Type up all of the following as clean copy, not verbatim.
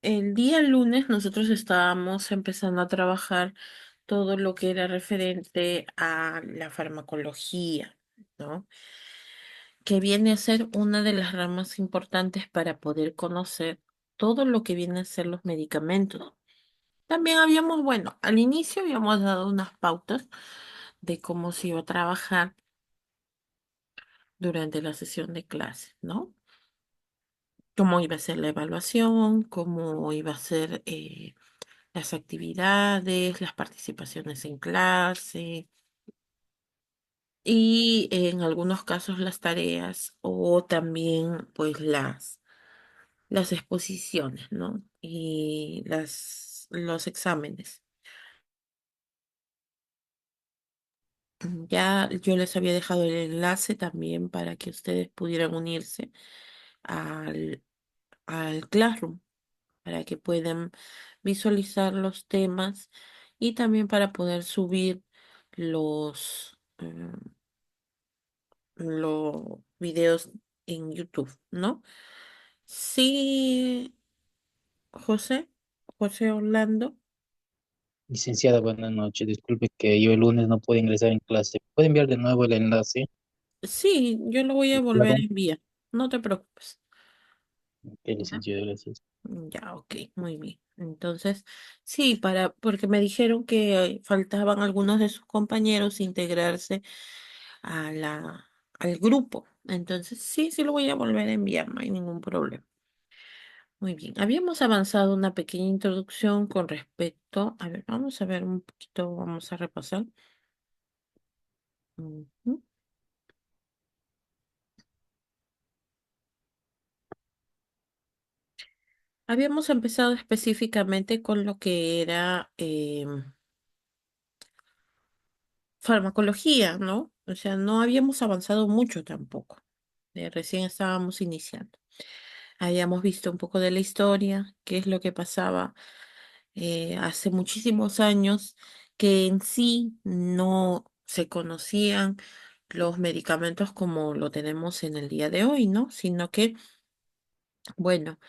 el día lunes nosotros estábamos empezando a trabajar todo lo que era referente a la farmacología, ¿no? Que viene a ser una de las ramas importantes para poder conocer todo lo que viene a ser los medicamentos. También habíamos, bueno, al inicio habíamos dado unas pautas de cómo se iba a trabajar durante la sesión de clase, ¿no? Cómo iba a ser la evaluación, cómo iba a ser las actividades, las participaciones en clase y en algunos casos las tareas o también pues las exposiciones, ¿no? Y los exámenes. Ya yo les había dejado el enlace también para que ustedes pudieran unirse al, al Classroom, para que puedan visualizar los temas y también para poder subir los videos en YouTube, ¿no? Sí, José, José Orlando. Licenciada, buenas noches. Disculpe que yo el lunes no puedo ingresar en clase. ¿Puede enviar de nuevo el enlace? Sí, yo lo voy a volver a Claro. enviar. No te preocupes. Ok, ¿Ya? licenciada, gracias. Ya, ok, muy bien. Entonces, sí, porque me dijeron que faltaban algunos de sus compañeros integrarse al grupo. Entonces, sí, sí lo voy a volver a enviar, no hay ningún problema. Muy bien, habíamos avanzado una pequeña introducción con respecto, a ver, vamos a ver un poquito, vamos a repasar. Ujú. Habíamos empezado específicamente con lo que era farmacología, ¿no? O sea, no habíamos avanzado mucho tampoco. Recién estábamos iniciando. Habíamos visto un poco de la historia, qué es lo que pasaba hace muchísimos años, que en sí no se conocían los medicamentos como lo tenemos en el día de hoy, ¿no? Sino que, bueno,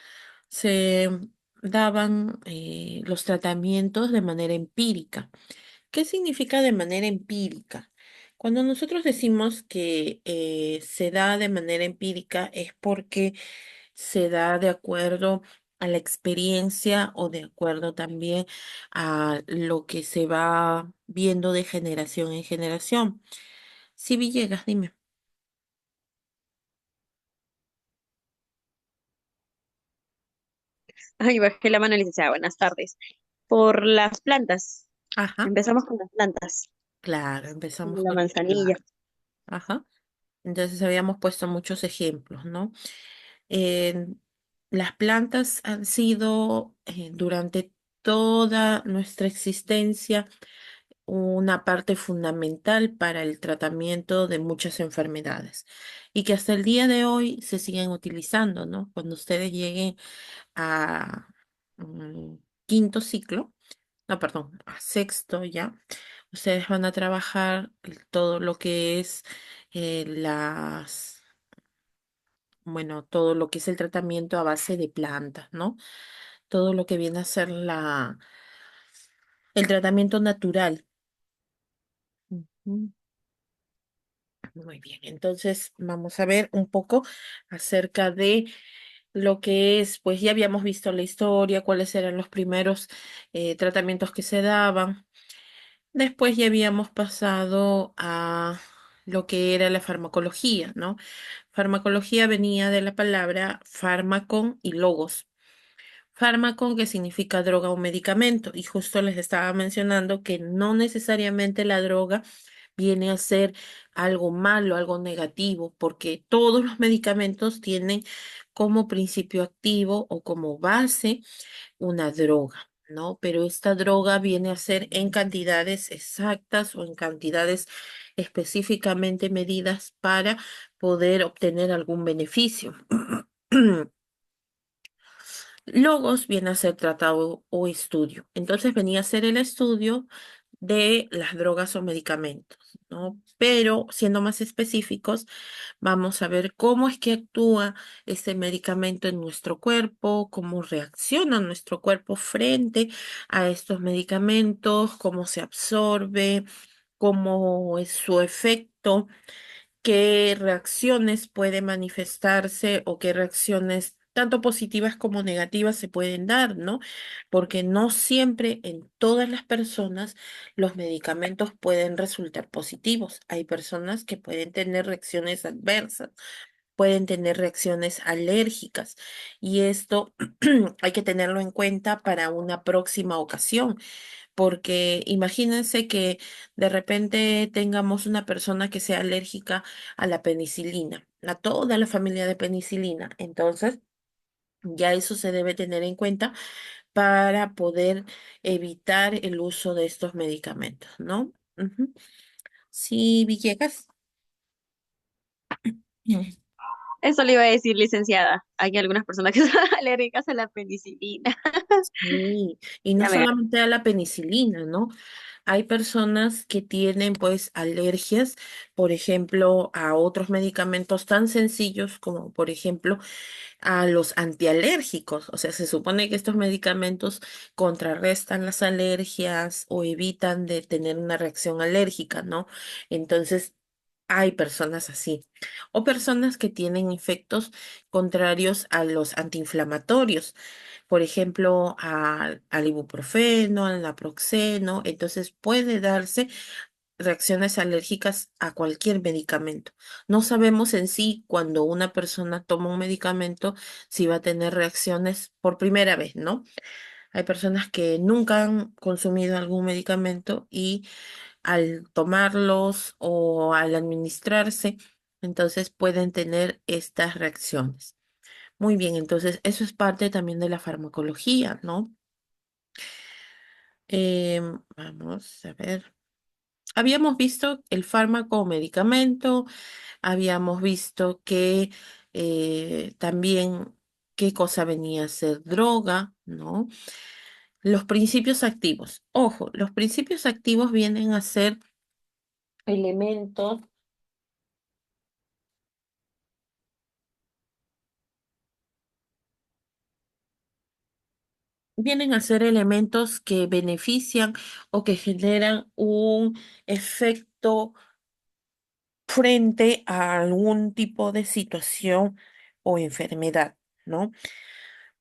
se daban los tratamientos de manera empírica. ¿Qué significa de manera empírica? Cuando nosotros decimos que se da de manera empírica es porque se da de acuerdo a la experiencia o de acuerdo también a lo que se va viendo de generación en generación. Sí, Villegas, dime. Ay, bajé la mano, licenciada. Buenas tardes. Por las plantas. Ajá, Empezamos con las plantas. claro, empezamos La con las manzanilla. plantas. Ajá. Entonces habíamos puesto muchos ejemplos, ¿no? Eh, las plantas han sido durante toda nuestra existencia una parte fundamental para el tratamiento de muchas enfermedades y que hasta el día de hoy se siguen utilizando, ¿no? Cuando ustedes lleguen a quinto ciclo, no, perdón, a sexto ya, ustedes van a trabajar todo lo que es bueno, todo lo que es el tratamiento a base de plantas, ¿no? Todo lo que viene a ser el tratamiento natural. Ujú. Muy bien, entonces vamos a ver un poco acerca de lo que es, pues ya habíamos visto la historia, cuáles eran los primeros tratamientos que se daban. Después ya habíamos pasado a lo que era la farmacología, ¿no? Farmacología venía de la palabra fármaco y logos. Fármaco que significa droga o medicamento. Y justo les estaba mencionando que no necesariamente la droga viene a ser algo malo, algo negativo, porque todos los medicamentos tienen como principio activo o como base una droga, ¿no? Pero esta droga viene a ser en cantidades exactas o en cantidades específicamente medidas para poder obtener algún beneficio. Logos viene a ser tratado o estudio. Entonces venía a ser el estudio de las drogas o medicamentos. ¿no? Pero siendo más específicos, vamos a ver cómo es que actúa este medicamento en nuestro cuerpo, cómo reacciona nuestro cuerpo frente a estos medicamentos, cómo se absorbe, cómo es su efecto, qué reacciones puede manifestarse o qué reacciones tanto positivas como negativas se pueden dar, ¿no? Porque no siempre en todas las personas los medicamentos pueden resultar positivos. Hay personas que pueden tener reacciones adversas, pueden tener reacciones alérgicas y esto hay que tenerlo en cuenta para una próxima ocasión, porque imagínense que de repente tengamos una persona que sea alérgica a la penicilina, a toda la familia de penicilina. Entonces, ya eso se debe tener en cuenta para poder evitar el uso de estos medicamentos, ¿no? Ujú. Sí, Villegas. Mm. Eso le iba a decir, licenciada. Hay algunas personas que son alérgicas a la penicilina. Sí, y no Ya me solamente a la penicilina, ¿no? Hay personas que tienen pues alergias, por ejemplo, a otros medicamentos tan sencillos como por ejemplo a los antialérgicos. O sea, se supone que estos medicamentos contrarrestan las alergias o evitan de tener una reacción alérgica, ¿no? Entonces, hay personas así. O personas que tienen efectos contrarios a los antiinflamatorios, por ejemplo, al ibuprofeno, al naproxeno. Entonces, puede darse reacciones alérgicas a cualquier medicamento. No sabemos en sí cuando una persona toma un medicamento si va a tener reacciones por primera vez, ¿no? Hay personas que nunca han consumido algún medicamento y al tomarlos o al administrarse, entonces pueden tener estas reacciones. Muy bien, entonces eso es parte también de la farmacología, ¿no? Vamos a ver. Habíamos visto el fármaco o medicamento. Habíamos visto que también qué cosa venía a ser droga, ¿no? Los principios activos. Ojo, los principios activos vienen a ser elementos, vienen a ser elementos que benefician o que generan un efecto frente a algún tipo de situación o enfermedad, ¿no?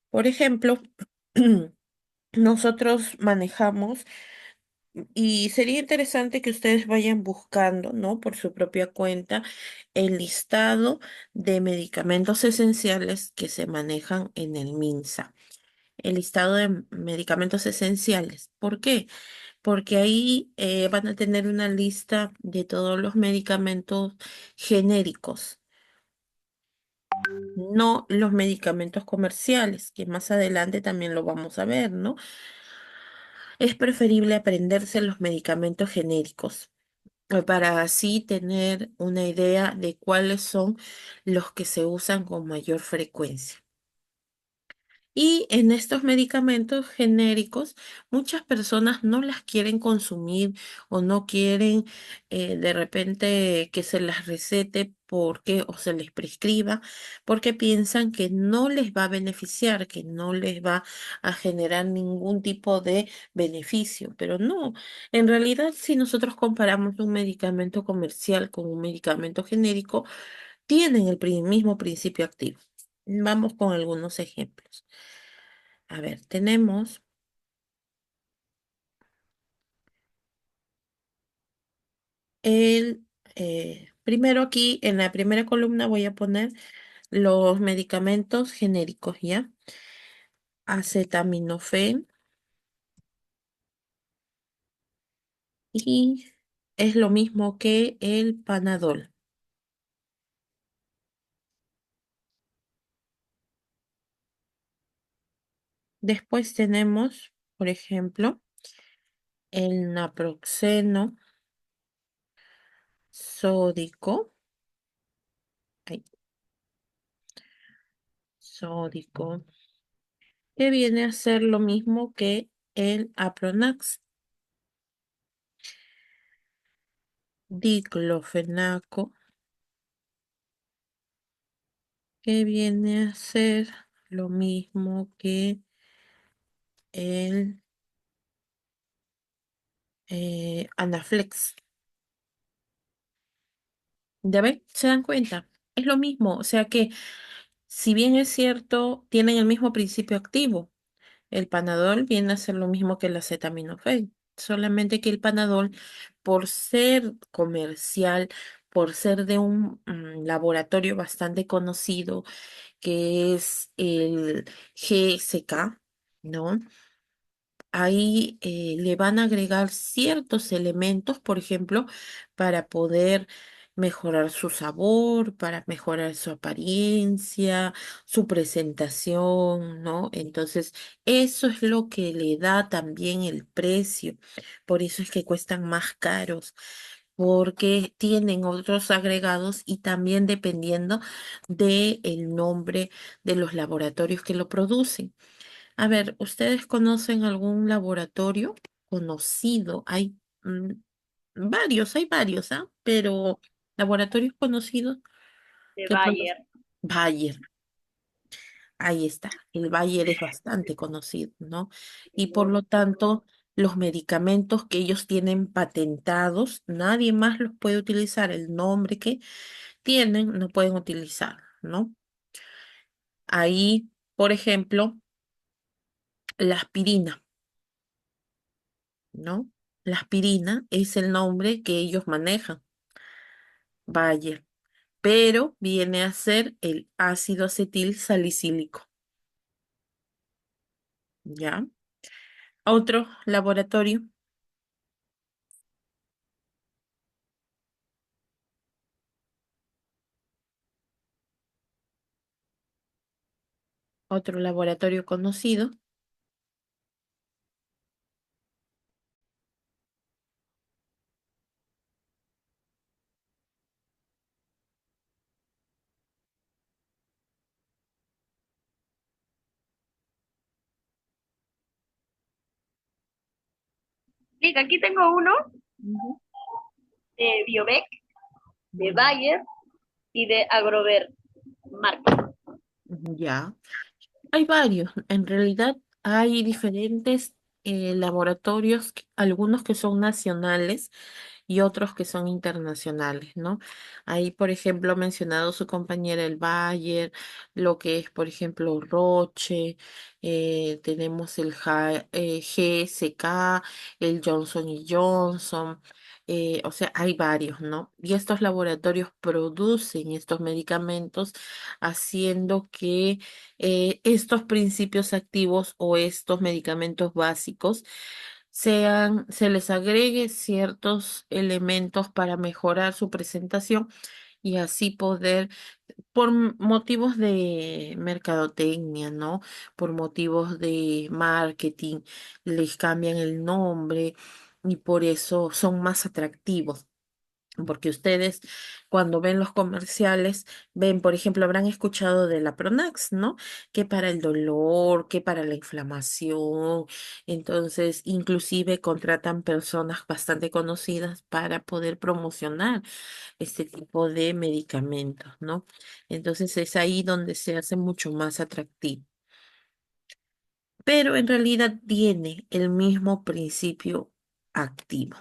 Por ejemplo, nosotros manejamos. Y sería interesante que ustedes vayan buscando, ¿no? Por su propia cuenta, el listado de medicamentos esenciales que se manejan en el MINSA. El listado de medicamentos esenciales. ¿Por qué? Porque ahí van a tener una lista de todos los medicamentos genéricos, no los medicamentos comerciales, que más adelante también lo vamos a ver, ¿no? Es preferible aprenderse los medicamentos genéricos para así tener una idea de cuáles son los que se usan con mayor frecuencia. Y en estos medicamentos genéricos, muchas personas no las quieren consumir o no quieren de repente que se las recete porque o se les prescriba porque piensan que no les va a beneficiar, que no les va a generar ningún tipo de beneficio. Pero no, en realidad si nosotros comparamos un medicamento comercial con un medicamento genérico, tienen el mismo principio activo. Vamos con algunos ejemplos. A ver, tenemos el, primero aquí en la primera columna voy a poner los medicamentos genéricos, ¿ya? Acetaminofén y es lo mismo que el Panadol. Después tenemos, por ejemplo, el naproxeno sódico, ay, sódico, que viene a ser lo mismo que el Apronax. diclofenaco, que viene a ser lo mismo que el Anaflex. ¿Ya ven? ¿Se dan cuenta? Es lo mismo, o sea que si bien es cierto, tienen el mismo principio activo. El Panadol viene a ser lo mismo que el acetaminofén, solamente que el Panadol, por ser comercial, por ser de un laboratorio bastante conocido, que es el GSK, ¿no? Ahí le van a agregar ciertos elementos, por ejemplo, para poder mejorar su sabor, para mejorar su apariencia, su presentación, ¿no? Entonces, eso es lo que le da también el precio. Por eso es que cuestan más caros, porque tienen otros agregados y también dependiendo del nombre de los laboratorios que lo producen. A ver, ¿ustedes conocen algún laboratorio conocido? Mm, hay varios, ¿ah? Pero laboratorios conocidos De que Bayer. produzcan. Bayer, ahí está. El Bayer es bastante conocido, ¿no? Y por lo tanto, los medicamentos que ellos tienen patentados, nadie más los puede utilizar. El nombre que tienen, no pueden utilizar, ¿no? Ahí, por ejemplo, la aspirina. ¿No? La aspirina es el nombre que ellos manejan, Bayer, pero viene a ser el ácido acetil salicílico, ¿ya? Otro laboratorio, otro laboratorio conocido, Sí, aquí tengo uno ujú, de Biobec, de mm, Bayer y de Agrover Market. ya. Hay varios, en realidad hay diferentes laboratorios, algunos que son nacionales y otros que son internacionales, ¿no? Ahí, por ejemplo, ha mencionado su compañera el Bayer, lo que es, por ejemplo, Roche, tenemos el GSK, el Johnson y Johnson, o sea, hay varios, ¿no? Y estos laboratorios producen estos medicamentos haciendo que estos principios activos o estos medicamentos básicos se les agregue ciertos elementos para mejorar su presentación y así poder, por motivos de mercadotecnia, ¿no? Por motivos de marketing, les cambian el nombre y por eso son más atractivos. Porque ustedes cuando ven los comerciales, ven, por ejemplo, habrán escuchado de la Pronax, ¿no? Que para el dolor, que para la inflamación. Entonces, inclusive contratan personas bastante conocidas para poder promocionar este tipo de medicamentos, ¿no? Entonces es ahí donde se hace mucho más atractivo. Pero en realidad tiene el mismo principio activo,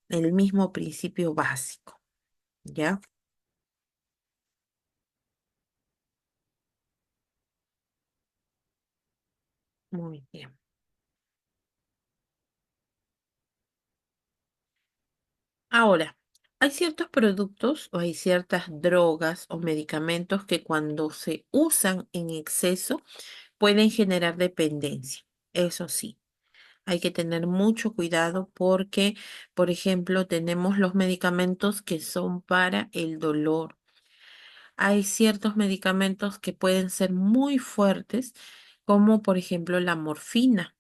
el mismo principio básico, ¿ya? Muy bien. Ahora, hay ciertos productos o hay ciertas drogas o medicamentos que cuando se usan en exceso pueden generar dependencia. Eso sí, hay que tener mucho cuidado porque, por ejemplo, tenemos los medicamentos que son para el dolor. Hay ciertos medicamentos que pueden ser muy fuertes, como por ejemplo la morfina.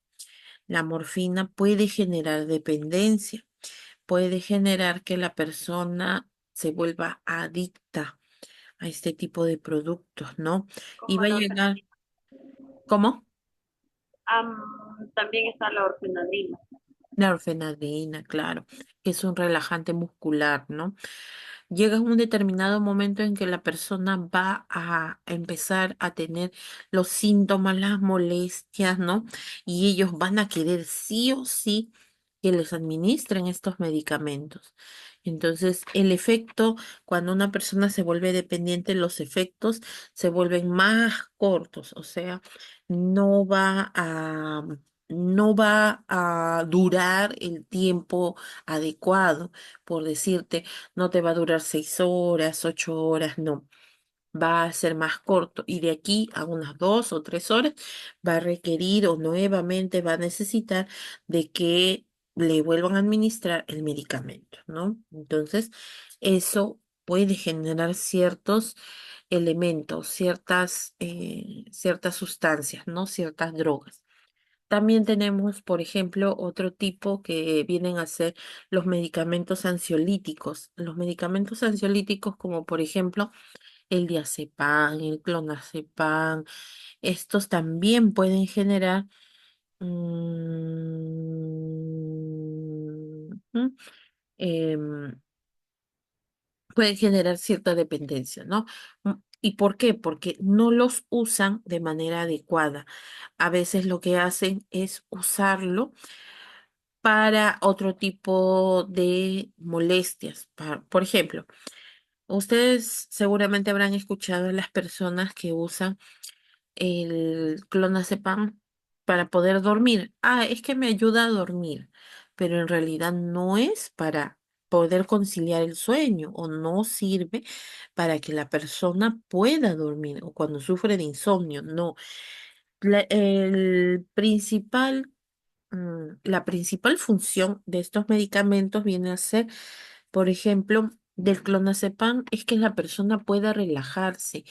La morfina puede generar dependencia, puede generar que la persona se vuelva adicta a este tipo de productos, ¿no? Y Como va a la llegar, orfenadrina. ¿cómo? También está la orfenadrina. La orfenadrina, claro, que es un relajante muscular, ¿no? Llega un determinado momento en que la persona va a empezar a tener los síntomas, las molestias, ¿no? Y ellos van a querer sí o sí que les administren estos medicamentos. Entonces, el efecto, cuando una persona se vuelve dependiente, los efectos se vuelven más cortos, o sea, no va a, no va a durar el tiempo adecuado, por decirte no te va a durar 6 horas, 8 horas, no. Va a ser más corto y de aquí a unas 2 o 3 horas va a requerir o nuevamente va a necesitar de que le vuelvan a administrar el medicamento, ¿no? Entonces, eso puede generar ciertos elementos, ciertas sustancias, ¿no? Ciertas drogas. También tenemos, por ejemplo, otro tipo que vienen a ser los medicamentos ansiolíticos. Los medicamentos ansiolíticos como por ejemplo el diazepam, el clonazepam, estos también pueden generar ujú, em, pueden generar cierta dependencia, ¿no? ¿Y por qué? Porque no los usan de manera adecuada. A veces lo que hacen es usarlo para otro tipo de molestias. Por ejemplo, ustedes seguramente habrán escuchado a las personas que usan el clonazepam para poder dormir. Ah, es que me ayuda a dormir, pero en realidad no es para poder conciliar el sueño o no sirve para que la persona pueda dormir o cuando sufre de insomnio, no. El principal la principal función de estos medicamentos viene a ser, por ejemplo, del clonazepam, es que la persona pueda relajarse,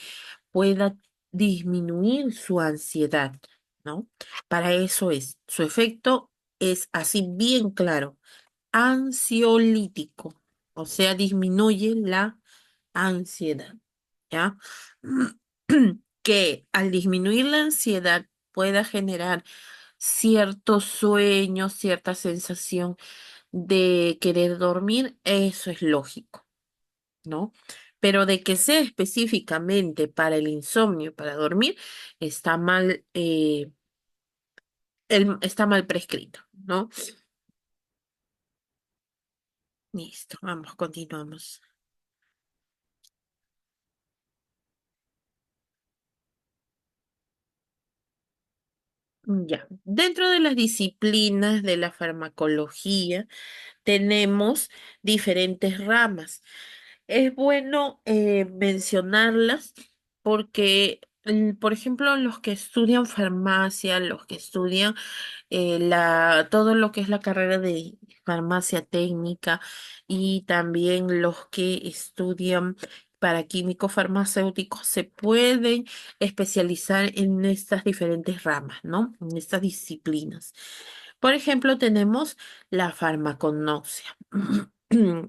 pueda disminuir su ansiedad, ¿no? Para eso es, su efecto es así bien claro, ansiolítico, o sea, disminuye la ansiedad, ¿ya? Que al disminuir la ansiedad pueda generar cierto sueño, cierta sensación de querer dormir, eso es lógico, ¿no? Pero de que sea específicamente para el insomnio, para dormir, está mal, está mal prescrito, ¿no? Listo, vamos, continuamos. Ya, dentro de las disciplinas de la farmacología tenemos diferentes ramas. Es bueno mencionarlas porque, por ejemplo, los que estudian farmacia, los que estudian todo lo que es la carrera de farmacia técnica y también los que estudian para químicos farmacéuticos se pueden especializar en estas diferentes ramas, ¿no? En estas disciplinas. Por ejemplo, tenemos la farmacognosia.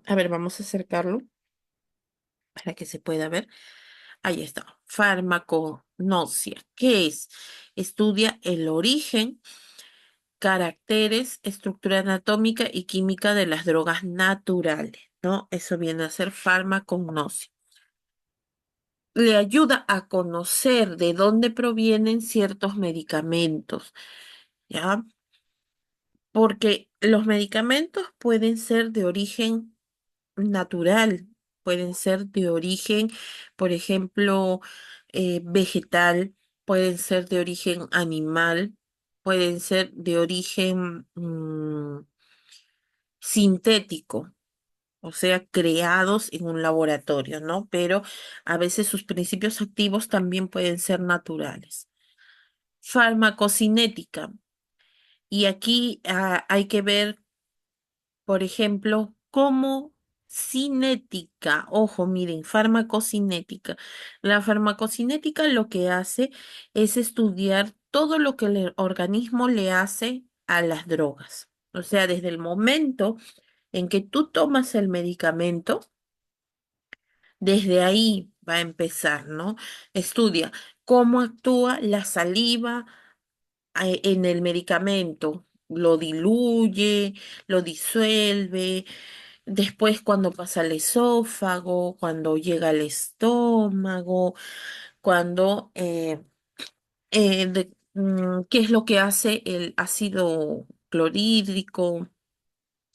A ver, vamos a acercarlo para que se pueda ver. Ahí está. Farmacognosia. ¿Qué es? Estudia el origen, caracteres, estructura anatómica y química de las drogas naturales, ¿no? Eso viene a ser farmacognosia. Le ayuda a conocer de dónde provienen ciertos medicamentos, ¿ya? Porque los medicamentos pueden ser de origen natural, pueden ser de origen, por ejemplo, vegetal, pueden ser de origen animal, pueden ser de origen sintético, o sea, creados en un laboratorio, ¿no? Pero a veces sus principios activos también pueden ser naturales. Farmacocinética. Y aquí hay que ver por ejemplo, como cinética, ojo, miren, farmacocinética. La farmacocinética lo que hace es estudiar todo lo que el organismo le hace a las drogas. O sea, desde el momento en que tú tomas el medicamento, desde ahí va a empezar, ¿no? Estudia cómo actúa la saliva en el medicamento. lo diluye, lo disuelve, después cuando pasa al esófago, cuando llega al estómago, cuando, ¿qué es lo que hace el ácido clorhídrico?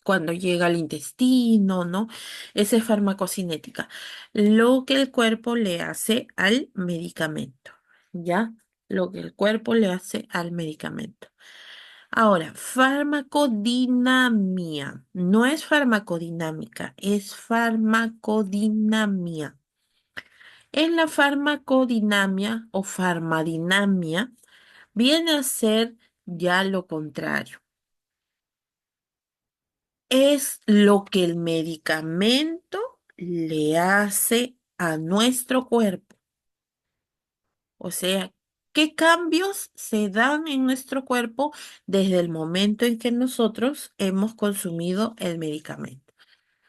Cuando llega al intestino, ¿no? Esa es farmacocinética. Lo que el cuerpo le hace al medicamento, ¿ya? Lo que el cuerpo le hace al medicamento. Ahora, farmacodinamia. No es farmacodinámica, es farmacodinamia. En la farmacodinamia o farmadinamia viene a ser ya lo contrario. Es lo que el medicamento le hace a nuestro cuerpo. O sea, ¿qué cambios se dan en nuestro cuerpo desde el momento en que nosotros hemos consumido el medicamento?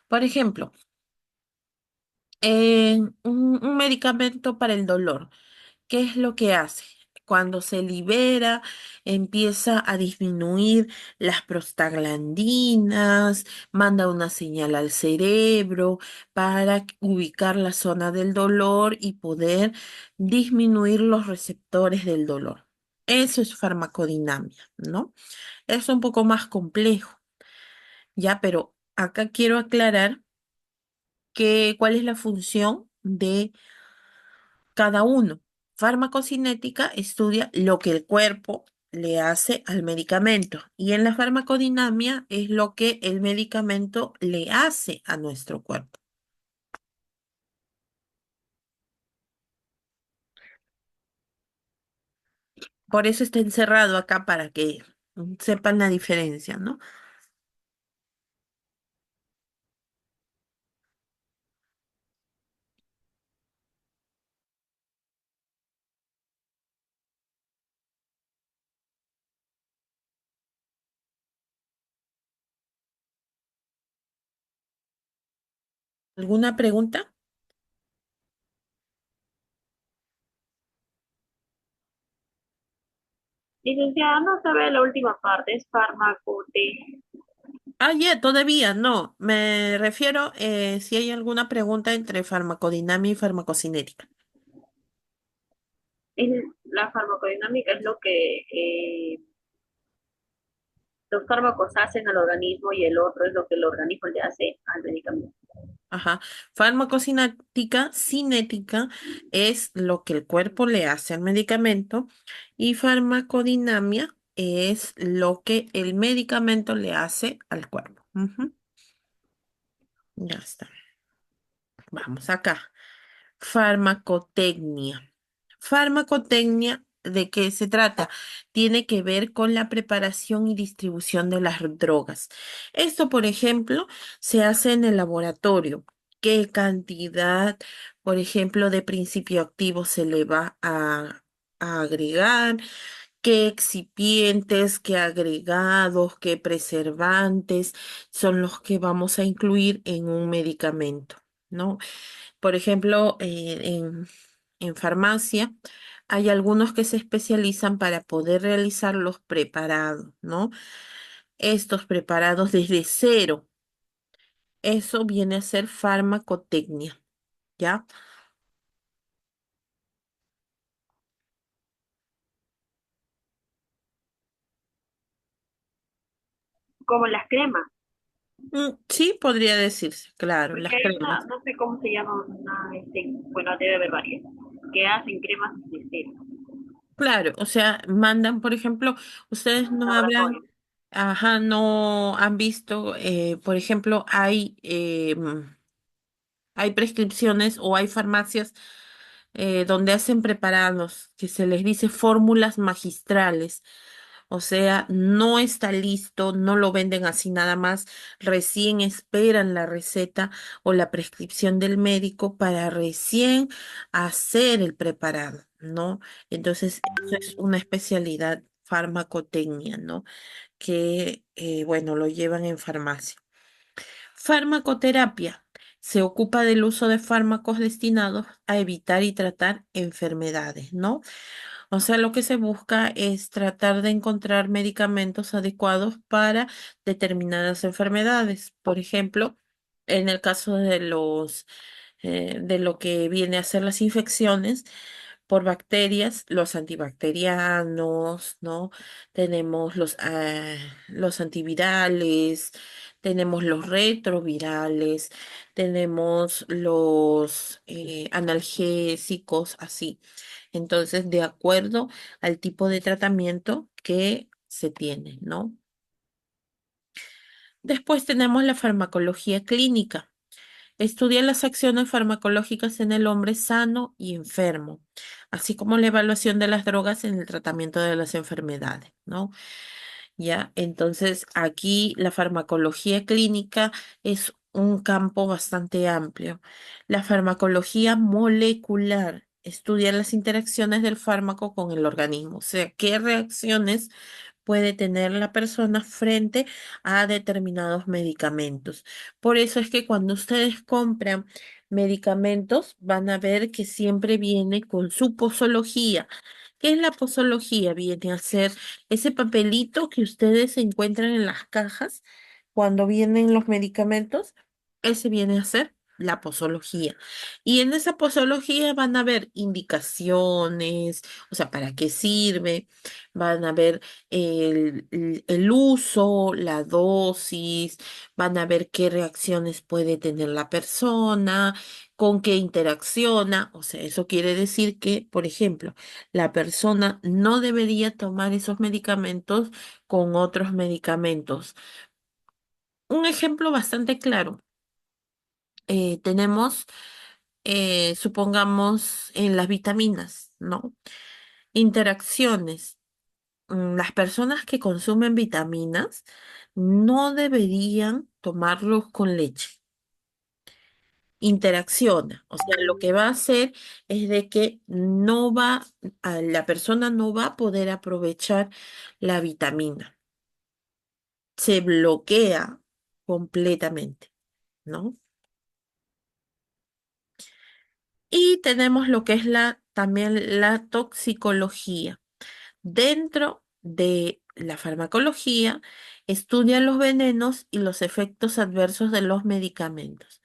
Por ejemplo, un medicamento para el dolor. ¿Qué es lo que hace? Cuando se libera, empieza a disminuir las prostaglandinas, manda una señal al cerebro para ubicar la zona del dolor y poder disminuir los receptores del dolor. Eso es farmacodinamia, ¿no? Es un poco más complejo, ya, pero acá quiero aclarar cuál es la función de cada uno. Farmacocinética estudia lo que el cuerpo le hace al medicamento y en la farmacodinamia es lo que el medicamento le hace a nuestro cuerpo. Por eso está encerrado acá para que sepan la diferencia, ¿no? ¿Alguna pregunta? Licenciada, no sabe la última parte, es fármaco de... Ah, ya, todavía no. Me refiero si hay alguna pregunta entre farmacodinamia y farmacocinética. La farmacodinámica es lo que los fármacos hacen al organismo y el otro es lo que el organismo le hace al medicamento. Ajá. Cinética es lo que el cuerpo le hace al medicamento y farmacodinamia es lo que el medicamento le hace al cuerpo. Ujú. Ya está. Vamos acá. Farmacotecnia. Farmacotecnia, ¿de qué se trata? Tiene que ver con la preparación y distribución de las drogas. Esto, por ejemplo, se hace en el laboratorio. ¿Qué cantidad, por ejemplo, de principio activo se le va a agregar? ¿Qué excipientes, qué agregados, qué preservantes son los que vamos a incluir en un medicamento? ¿No? Por ejemplo, en farmacia hay algunos que se especializan para poder realizar los preparados, ¿no? Estos preparados desde cero. Eso viene a ser farmacotecnia, ¿ya? Como las cremas, Sí, podría decirse, claro, porque las hay una, cremas. no sé cómo se llama, bueno, debe haber varias, que hacen cremas de cero, Claro, o sea, mandan, por ejemplo, ustedes no habrán, laboratorio. ajá, no han visto, por ejemplo, hay prescripciones o hay farmacias donde hacen preparados que se les dice fórmulas magistrales. O sea, no está listo, no lo venden así nada más, recién esperan la receta o la prescripción del médico para recién hacer el preparado, ¿no? Entonces, eso es una especialidad farmacotecnia, ¿no? Que, bueno, lo llevan en farmacia. Farmacoterapia. Se ocupa del uso de fármacos destinados a evitar y tratar enfermedades, ¿no? O sea, lo que se busca es tratar de encontrar medicamentos adecuados para determinadas enfermedades. Por ejemplo, en el caso de de lo que viene a ser las infecciones por bacterias, los antibacterianos, ¿no? Tenemos los antivirales, tenemos los retrovirales, tenemos los analgésicos, así. Entonces, de acuerdo al tipo de tratamiento que se tiene, ¿no? Después tenemos la farmacología clínica. Estudia las acciones farmacológicas en el hombre sano y enfermo, así como la evaluación de las drogas en el tratamiento de las enfermedades, ¿no? Ya, entonces aquí la farmacología clínica es un campo bastante amplio. La farmacología molecular estudia las interacciones del fármaco con el organismo, o sea, qué reacciones puede tener la persona frente a determinados medicamentos. Por eso es que cuando ustedes compran medicamentos, van a ver que siempre viene con su posología. ¿Qué es la posología? Viene a ser ese papelito que ustedes encuentran en las cajas cuando vienen los medicamentos, ese viene a ser la posología. Y en esa posología van a ver indicaciones, o sea, para qué sirve, van a ver el uso, la dosis, van a ver qué reacciones puede tener la persona, con qué interacciona. O sea, eso quiere decir que, por ejemplo, la persona no debería tomar esos medicamentos con otros medicamentos. Un ejemplo bastante claro. Tenemos, supongamos, en las vitaminas, ¿no? Interacciones. Las personas que consumen vitaminas no deberían tomarlos con leche. Interacciona, o sea, lo que va a hacer es de que la persona no va a poder aprovechar la vitamina. Se bloquea completamente, ¿no? Y tenemos lo que es también la toxicología. Dentro de la farmacología, estudia los venenos y los efectos adversos de los medicamentos.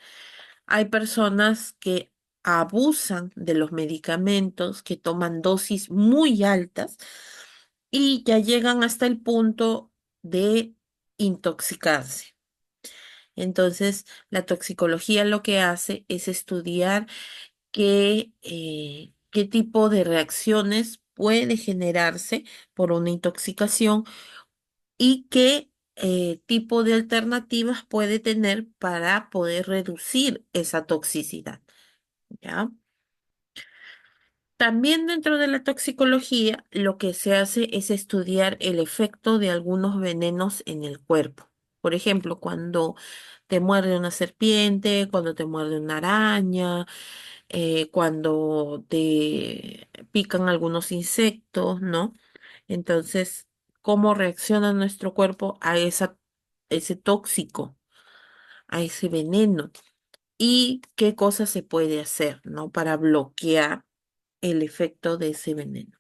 Hay personas que abusan de los medicamentos, que toman dosis muy altas y ya llegan hasta el punto de intoxicarse. Entonces, la toxicología lo que hace es estudiar qué tipo de reacciones puede generarse por una intoxicación y qué tipo de alternativas puede tener para poder reducir esa toxicidad, ¿ya? También dentro de la toxicología, lo que se hace es estudiar el efecto de algunos venenos en el cuerpo. Por ejemplo, cuando te muerde una serpiente, cuando te muerde una araña, cuando te pican algunos insectos, ¿no? Entonces, ¿cómo reacciona nuestro cuerpo a ese tóxico, a ese veneno? ¿Y qué cosa se puede hacer, ¿no? Para bloquear el efecto de ese veneno.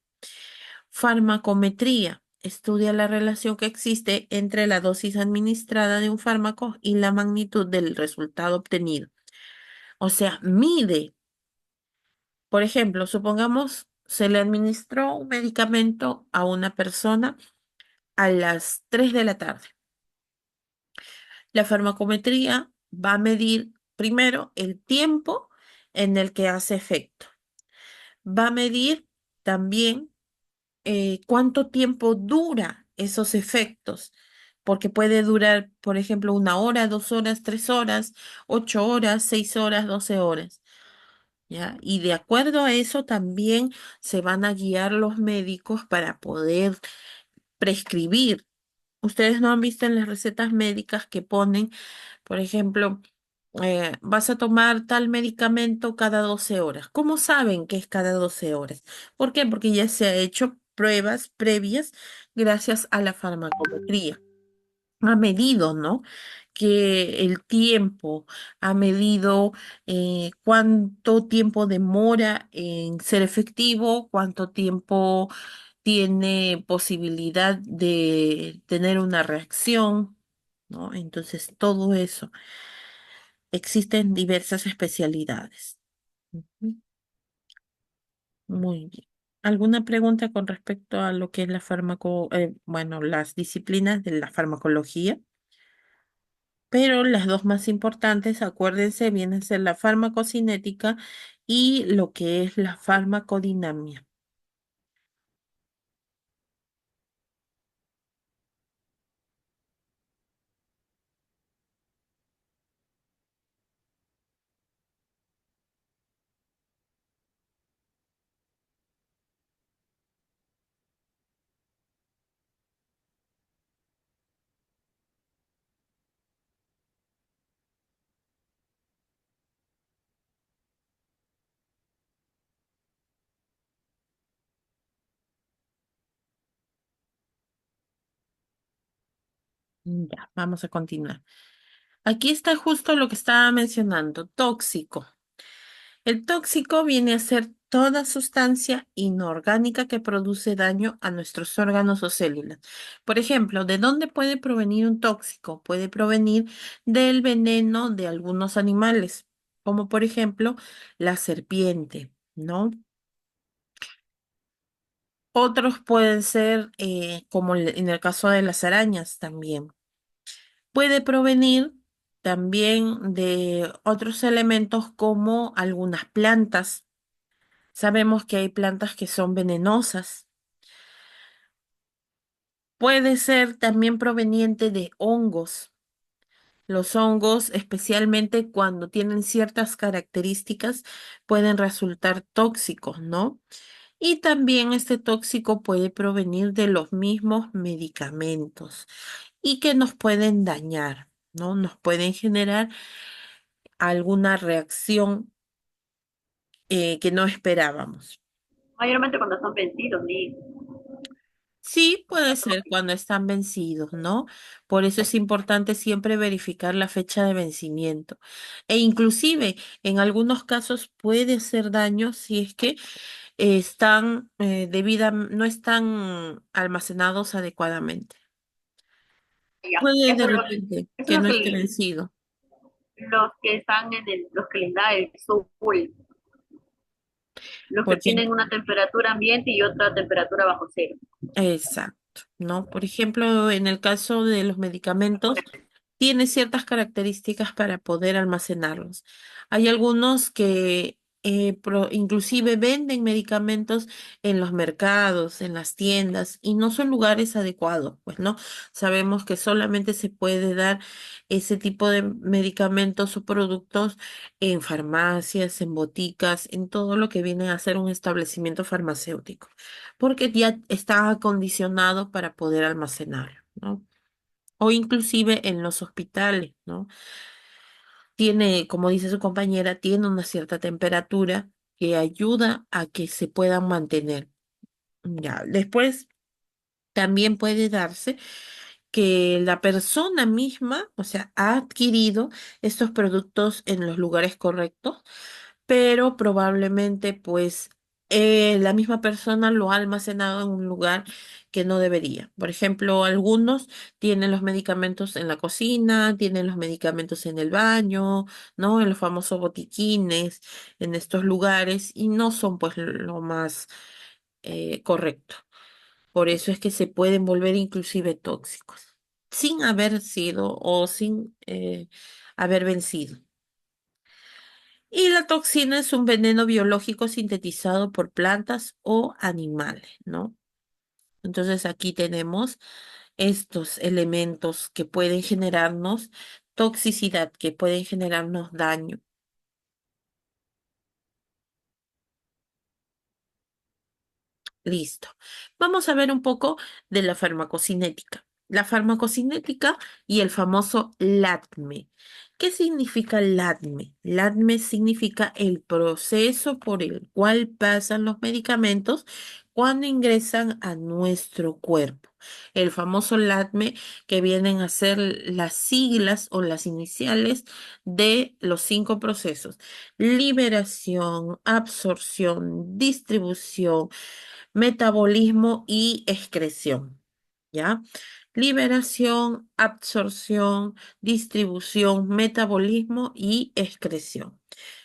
Farmacometría. Estudia la relación que existe entre la dosis administrada de un fármaco y la magnitud del resultado obtenido. O sea, mide. Por ejemplo, supongamos se le administró un medicamento a una persona a las 3 de la tarde. La farmacometría va a medir primero el tiempo en el que hace efecto. Va a medir también cuánto tiempo dura esos efectos, porque puede durar, por ejemplo, 1 hora, 2 horas, 3 horas, 8 horas, 6 horas, 12 horas. ¿Ya? Y de acuerdo a eso también se van a guiar los médicos para poder prescribir. Ustedes no han visto en las recetas médicas que ponen, por ejemplo, vas a tomar tal medicamento cada 12 horas. ¿Cómo saben que es cada 12 horas? ¿Por qué? Porque ya se ha hecho pruebas previas gracias a la farmacometría. ha medido, ¿no? Que el tiempo ha medido cuánto tiempo demora en ser efectivo, cuánto tiempo tiene posibilidad de tener una reacción, ¿no? Entonces, todo eso. Existen diversas especialidades. Ujú. Muy bien. ¿Alguna pregunta con respecto a lo que es bueno, las disciplinas de la farmacología? Pero las dos más importantes, acuérdense, vienen a ser la farmacocinética y lo que es la farmacodinamia. Ya, vamos a continuar. Aquí está justo lo que estaba mencionando, tóxico. El tóxico viene a ser toda sustancia inorgánica que produce daño a nuestros órganos o células. Por ejemplo, ¿de dónde puede provenir un tóxico? Puede provenir del veneno de algunos animales, como por ejemplo la serpiente, ¿no? Otros pueden ser, como en el caso de las arañas también. Puede provenir también de otros elementos como algunas plantas. Sabemos que hay plantas que son venenosas. Puede ser también proveniente de hongos. Los hongos, especialmente cuando tienen ciertas características, pueden resultar tóxicos, ¿no? Y también este tóxico puede provenir de los mismos medicamentos y que nos pueden dañar, ¿no? Nos pueden generar alguna reacción que no esperábamos. Mayormente cuando son vencidos, ni Sí, puede ser cuando están vencidos, ¿no? Por eso es importante siempre verificar la fecha de vencimiento. E inclusive, en algunos casos puede hacer daño si es que no están almacenados adecuadamente. ya. Puede de Eso repente es que lo no esté que vencido, los que están los que les da el sol, los que porque tienen una temperatura ambiente y otra temperatura bajo cero. exacto, ¿no? Por ejemplo, en el caso de los medicamentos, tiene ciertas características para poder almacenarlos. Hay algunos que inclusive venden medicamentos en los mercados, en las tiendas, y no son lugares adecuados, pues, ¿no? Sabemos que solamente se puede dar ese tipo de medicamentos o productos en farmacias, en boticas, en todo lo que viene a ser un establecimiento farmacéutico porque ya está acondicionado para poder almacenarlo, ¿no? O inclusive en los hospitales, ¿no? Tiene, como dice su compañera, tiene una cierta temperatura que ayuda a que se puedan mantener. Ya, después también puede darse que la persona misma, o sea, ha adquirido estos productos en los lugares correctos pero probablemente pues la misma persona lo ha almacenado en un lugar que no debería. Por ejemplo, algunos tienen los medicamentos en la cocina, tienen los medicamentos en el baño, ¿no? En los famosos botiquines, en estos lugares, y no son pues lo más correcto. Por eso es que se pueden volver inclusive tóxicos, sin haber sido o sin haber vencido. Y la toxina es un veneno biológico sintetizado por plantas o animales, ¿no? Entonces aquí tenemos estos elementos que pueden generarnos toxicidad, que pueden generarnos daño. Listo. Vamos a ver un poco de la farmacocinética. la farmacocinética y el famoso LATME. ¿Qué significa LATME? LATME significa el proceso por el cual pasan los medicamentos cuando ingresan a nuestro cuerpo. El famoso LATME que vienen a ser las siglas o las iniciales de los 5 procesos: liberación, absorción, distribución, metabolismo y excreción. ¿Ya? Liberación, absorción, distribución, metabolismo y excreción.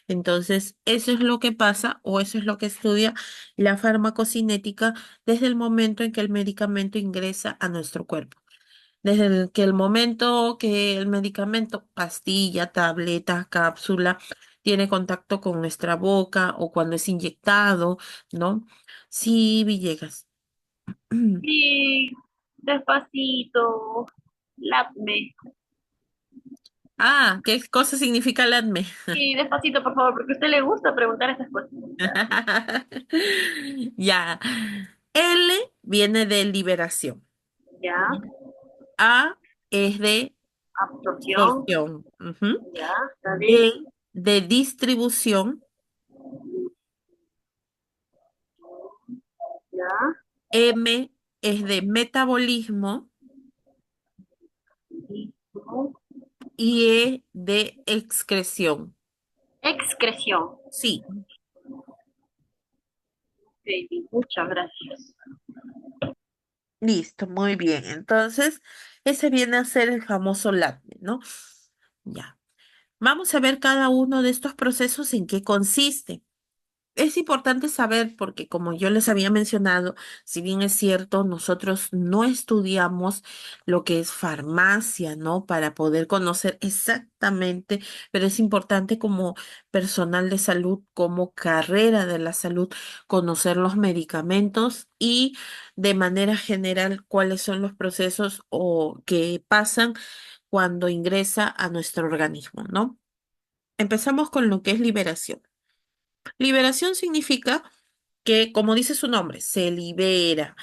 Entonces, eso es lo que pasa o eso es lo que estudia la farmacocinética desde el momento en que el medicamento ingresa a nuestro cuerpo. Desde el momento que el medicamento, pastilla, tableta, cápsula, tiene contacto con nuestra boca o cuando es inyectado, ¿no? Sí, Villegas. Sí, despacito, lapme. Ah, ¿qué cosa significa LADME? Sí, despacito, por favor, porque a usted le gusta preguntar esas cosas. Ya. L viene de liberación. Ya, A es de absorción, absorción. Ujú. ya, está bien, D de distribución. ya, M es de metabolismo listo. y E de excreción. Excreción. Sí, Baby, muchas gracias. listo, muy bien. Entonces, ese viene a ser el famoso LATME, ¿no? Ya. Vamos a ver cada uno de estos procesos en qué consiste. Es importante saber porque, como yo les había mencionado, si bien es cierto, nosotros no estudiamos lo que es farmacia, ¿no? Para poder conocer exactamente, pero es importante como personal de salud, como carrera de la salud, conocer los medicamentos y de manera general cuáles son los procesos o que pasan cuando ingresa a nuestro organismo, ¿no? Empezamos con lo que es liberación. Liberación significa que, como dice su nombre, se libera.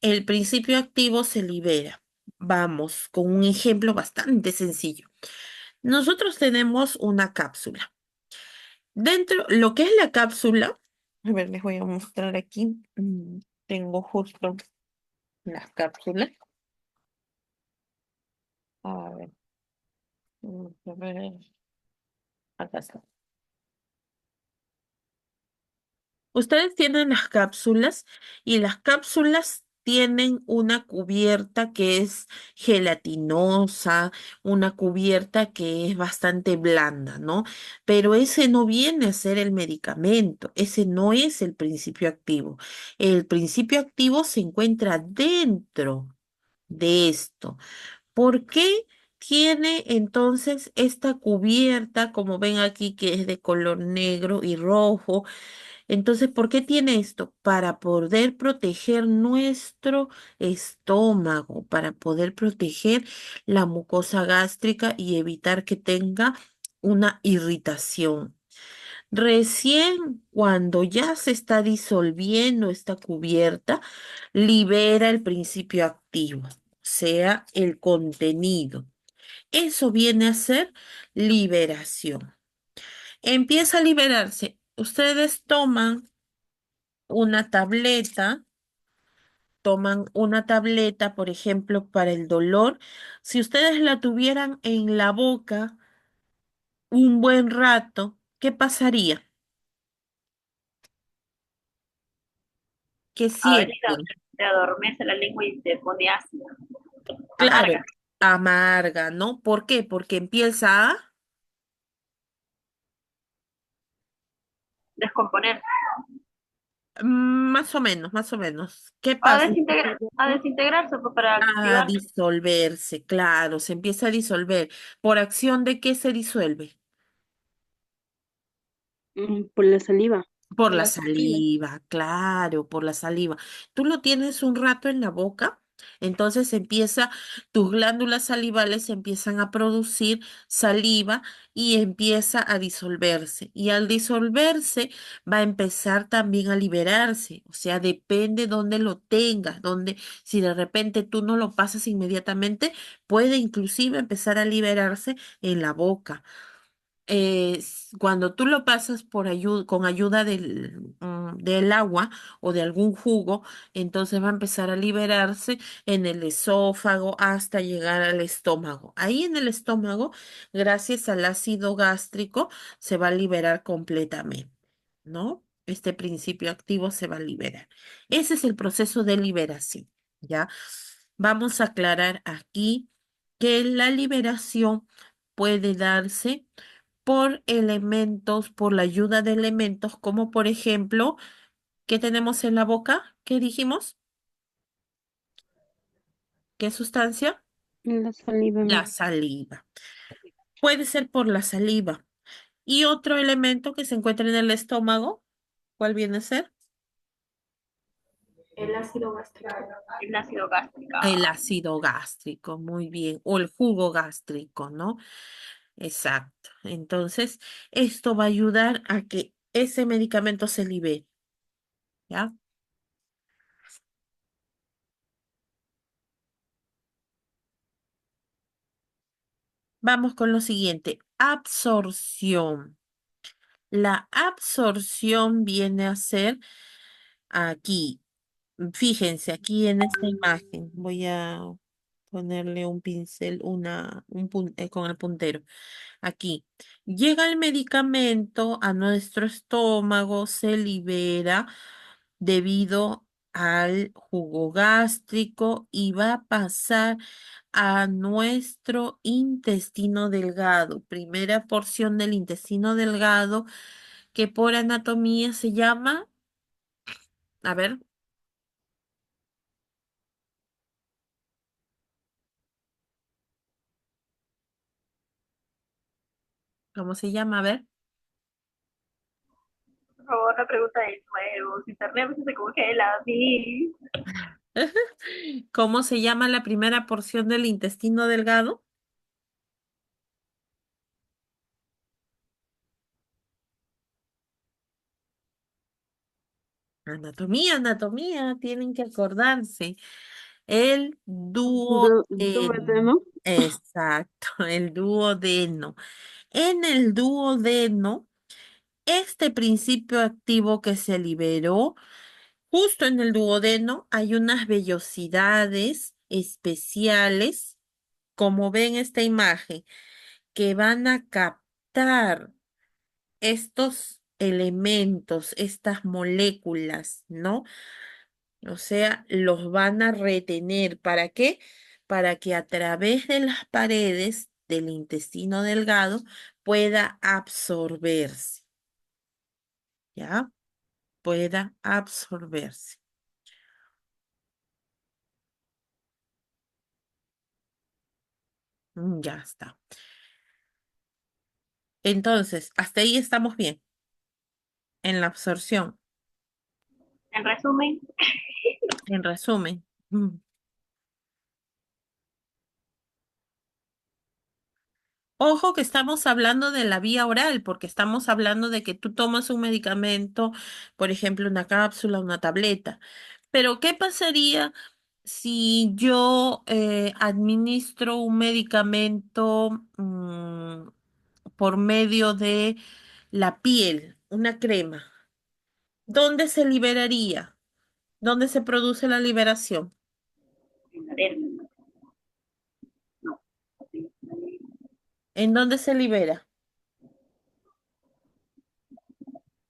El principio activo se libera. Vamos con un ejemplo bastante sencillo. Nosotros tenemos una cápsula. Dentro, lo que es la cápsula, a ver, les voy a mostrar aquí. Tengo justo las cápsulas. A ver, a ver, acá está. Ustedes tienen las cápsulas y las cápsulas tienen una cubierta que es gelatinosa, una cubierta que es bastante blanda, ¿no? Pero ese no viene a ser el medicamento, ese no es el principio activo. El principio activo se encuentra dentro de esto. ¿Por qué tiene entonces esta cubierta, como ven aquí, que es de color negro y rojo? Entonces, ¿por qué tiene esto? Para poder proteger nuestro estómago, para poder proteger la mucosa gástrica y evitar que tenga una irritación. Recién cuando ya se está disolviendo esta cubierta, libera el principio activo, o sea, el contenido. Eso viene a ser liberación. Empieza a liberarse. Ustedes toman una tableta, por ejemplo, para el dolor. Si ustedes la tuvieran en la boca un buen rato, ¿qué pasaría? ¿Qué A ver, sienten? te adormece la lengua y te pone ácida, Claro, amarga, amarga, ¿no? ¿Por qué? Porque empieza a descomponer, más o menos, más o menos. ¿Qué pasa? a desintegrarse pues, para A activarse. disolverse, claro, se empieza a disolver. ¿Por acción de qué se disuelve? Por la saliva. Por la La saliva. saliva, claro, por la saliva. ¿Tú lo tienes un rato en la boca? Entonces tus glándulas salivales empiezan a producir saliva y empieza a disolverse. Y al disolverse va a empezar también a liberarse. O sea, depende dónde lo tengas, si de repente tú no lo pasas inmediatamente, puede inclusive empezar a liberarse en la boca. Cuando tú lo pasas con ayuda del agua o de algún jugo, entonces va a empezar a liberarse en el esófago hasta llegar al estómago. Ahí en el estómago, gracias al ácido gástrico, se va a liberar completamente, ¿no? Este principio activo se va a liberar. Ese es el proceso de liberación, ¿ya? Vamos a aclarar aquí que la liberación puede darse por elementos, por la ayuda de elementos, como por ejemplo, ¿qué tenemos en la boca? ¿Qué dijimos? ¿Qué sustancia? La saliva. La saliva. Puede ser por la saliva. Y otro elemento que se encuentra en el estómago, ¿cuál viene a ser? El ácido gástrico. El ácido gástrico. El ácido gástrico, muy bien. O el jugo gástrico, ¿no? Exacto. Entonces, esto va a ayudar a que ese medicamento se libere, ¿ya? Vamos con lo siguiente, absorción. La absorción viene a ser aquí. Fíjense, aquí en esta imagen. Voy a ponerle un pincel, con el puntero. Aquí. Llega el medicamento a nuestro estómago, se libera debido al jugo gástrico y va a pasar a nuestro intestino delgado. Primera porción del intestino delgado que por anatomía se llama, a ver, ¿cómo se llama? A ver, Por favor, la pregunta de nuevo. Si internet a veces se congela a mí. ¿cómo se llama la primera porción del intestino delgado? Anatomía, anatomía, tienen que acordarse. El duodeno. Duodeno. Exacto, el duodeno. En el duodeno, este principio activo que se liberó, justo en el duodeno, hay unas vellosidades especiales, como ven esta imagen, que van a captar estos elementos, estas moléculas, ¿no? O sea, los van a retener. ¿Para qué? Para que a través de las paredes del intestino delgado pueda absorberse, ¿ya? Pueda absorberse. Ya está. Entonces, hasta ahí estamos bien en la absorción. En resumen, En resumen. mm, Ojo que estamos hablando de la vía oral, porque estamos hablando de que tú tomas un medicamento, por ejemplo, una cápsula, una tableta. Pero, ¿qué pasaría si yo administro un medicamento por medio de la piel, una crema? ¿Dónde se liberaría? ¿Dónde se produce la liberación? en la dermis. No. ¿En dónde se libera?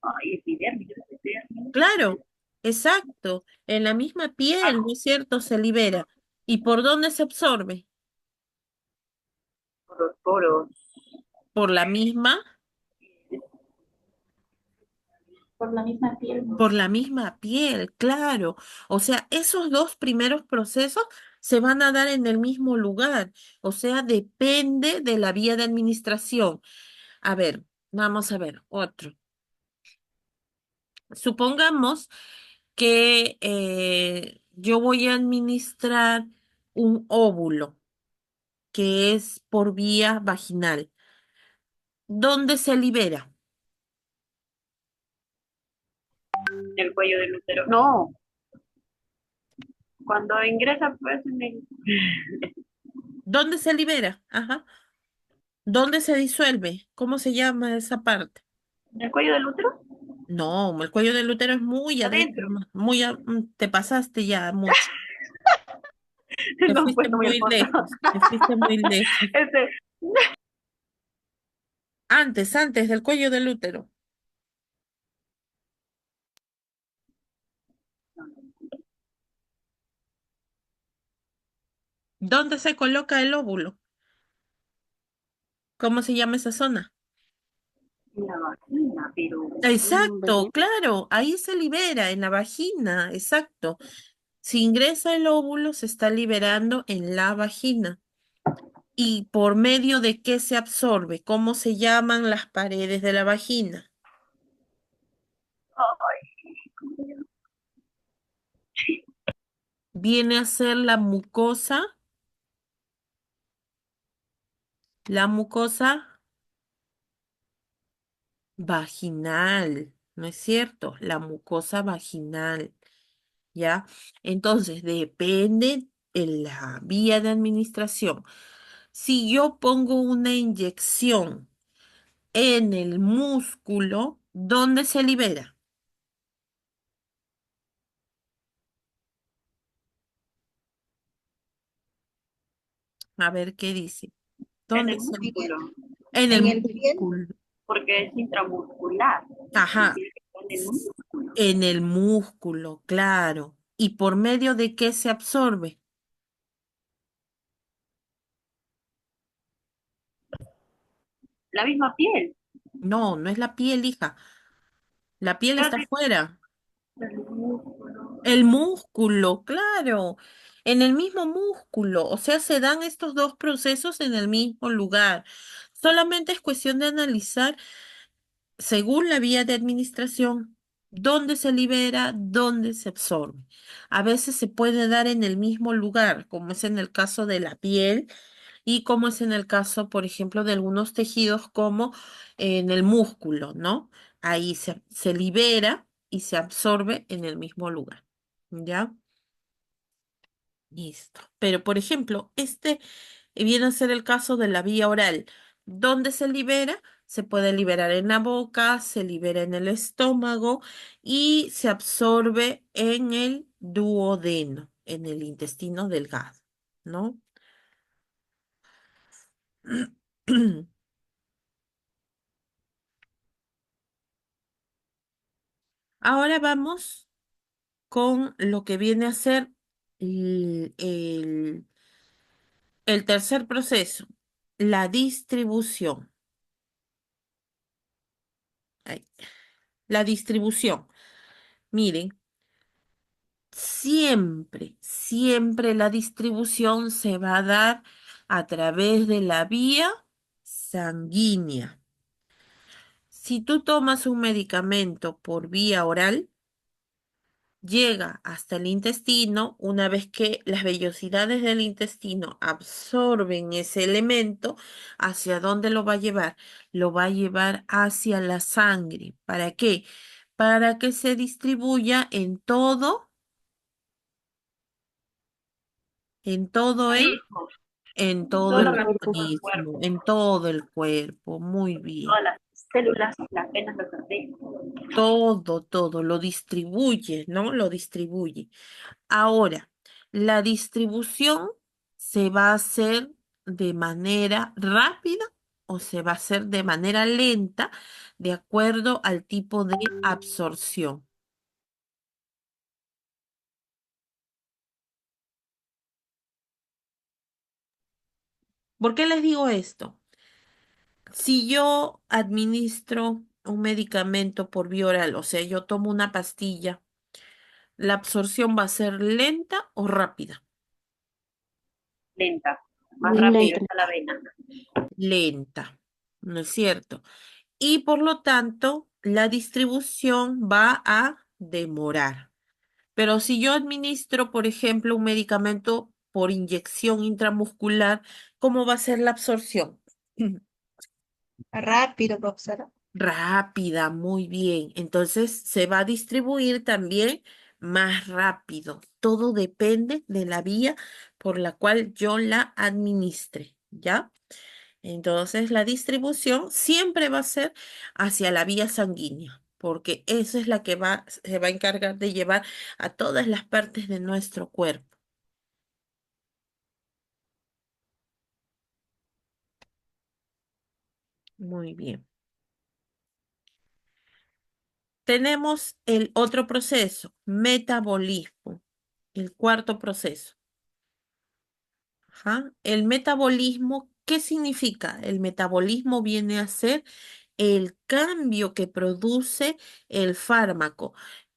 Ay, epidermis. Epidermis. Claro, exacto. En la misma piel, ¿no es cierto? Se libera. ¿Y por dónde se absorbe? Por los poros. Por la misma, Por la misma piel. por la misma piel, claro. O sea, esos dos primeros procesos se van a dar en el mismo lugar. O sea, depende de la vía de administración. A ver, vamos a ver, otro. Supongamos que yo voy a administrar un óvulo que es por vía vaginal. ¿Dónde se libera? El cuello del útero. No, cuando ingresa, pues ¿Dónde se libera? Ajá. ¿Dónde se disuelve? ¿Cómo se llama esa parte? en el cuello del útero, No, el cuello del útero es muy adentro, adentro. te pasaste ya mucho. Te No, fuiste pues muy al muy fondo. lejos, te fuiste muy lejos. Este, Antes del cuello del útero. ¿Dónde se coloca el óvulo? ¿Cómo se llama esa zona? la vagina, pero Exacto, ¿verdad? claro, ahí se libera, en la vagina, exacto. Si ingresa el óvulo, se está liberando en la vagina. ¿Y por medio de qué se absorbe? ¿Cómo se llaman las paredes de la vagina? Ay, ¿cómo se llama? Viene a ser la mucosa vaginal, ¿no es cierto? La mucosa vaginal, ¿ya? Entonces, depende de la vía de administración. Si yo pongo una inyección en el músculo, ¿dónde se libera? A ver qué dice. En ¿Dónde el se libera? músculo, En el En el piel, músculo. porque es intramuscular. Ajá, Tiene que estar en el músculo. en el músculo, claro. ¿Y por medio de qué se absorbe? La misma piel. No, no es la piel, hija. La piel está Entonces, afuera. el músculo. El músculo, claro. En el mismo músculo. O sea, se dan estos dos procesos en el mismo lugar. Solamente es cuestión de analizar, según la vía de administración, dónde se libera, dónde se absorbe. A veces se puede dar en el mismo lugar, como es en el caso de la piel y como es en el caso, por ejemplo, de algunos tejidos como en el músculo, ¿no? Ahí se libera y se absorbe en el mismo lugar. ¿Ya? Listo. Pero, por ejemplo, este viene a ser el caso de la vía oral. ¿Dónde se libera? Se puede liberar en la boca, se libera en el estómago y se absorbe en el duodeno, en el intestino delgado, ¿no? Ahora vamos con lo que viene a ser el tercer proceso, la distribución. Ay, la distribución. Miren, siempre la distribución se va a dar a través de la vía sanguínea. Si tú tomas un medicamento por vía oral, llega hasta el intestino. Una vez que las vellosidades del intestino absorben ese elemento, ¿hacia dónde lo va a llevar? Lo va a llevar hacia la sangre. ¿Para qué? Para que se distribuya en todo en todo Todo el lo el que cuerpo. todo el organismo, cuerpo, en todo el cuerpo. Muy bien. todas las células, las venas, los arterias. Todo, lo distribuye, ¿no? Lo distribuye. Ahora, la distribución se va a hacer de manera rápida o se va a hacer de manera lenta de acuerdo al tipo de absorción. ¿Por qué les digo esto? Si yo administro un medicamento por vía oral, o sea, yo tomo una pastilla, ¿la absorción va a ser lenta o rápida? Lenta, más Muy rápido lento. está la vena. Lenta, ¿no es cierto? Y por lo tanto, la distribución va a demorar. Pero si yo administro, por ejemplo, un medicamento por inyección intramuscular, ¿cómo va a ser la absorción? Rápido, profesora. Rápida, muy bien. Entonces se va a distribuir también más rápido. Todo depende de la vía por la cual yo la administre, ¿ya? Entonces la distribución siempre va a ser hacia la vía sanguínea, porque esa es la que se va a encargar de llevar a todas las partes de nuestro cuerpo. Muy bien. Tenemos el otro proceso, metabolismo, el cuarto proceso. Ajá. El metabolismo, ¿qué significa? El metabolismo viene a ser el cambio que produce el fármaco.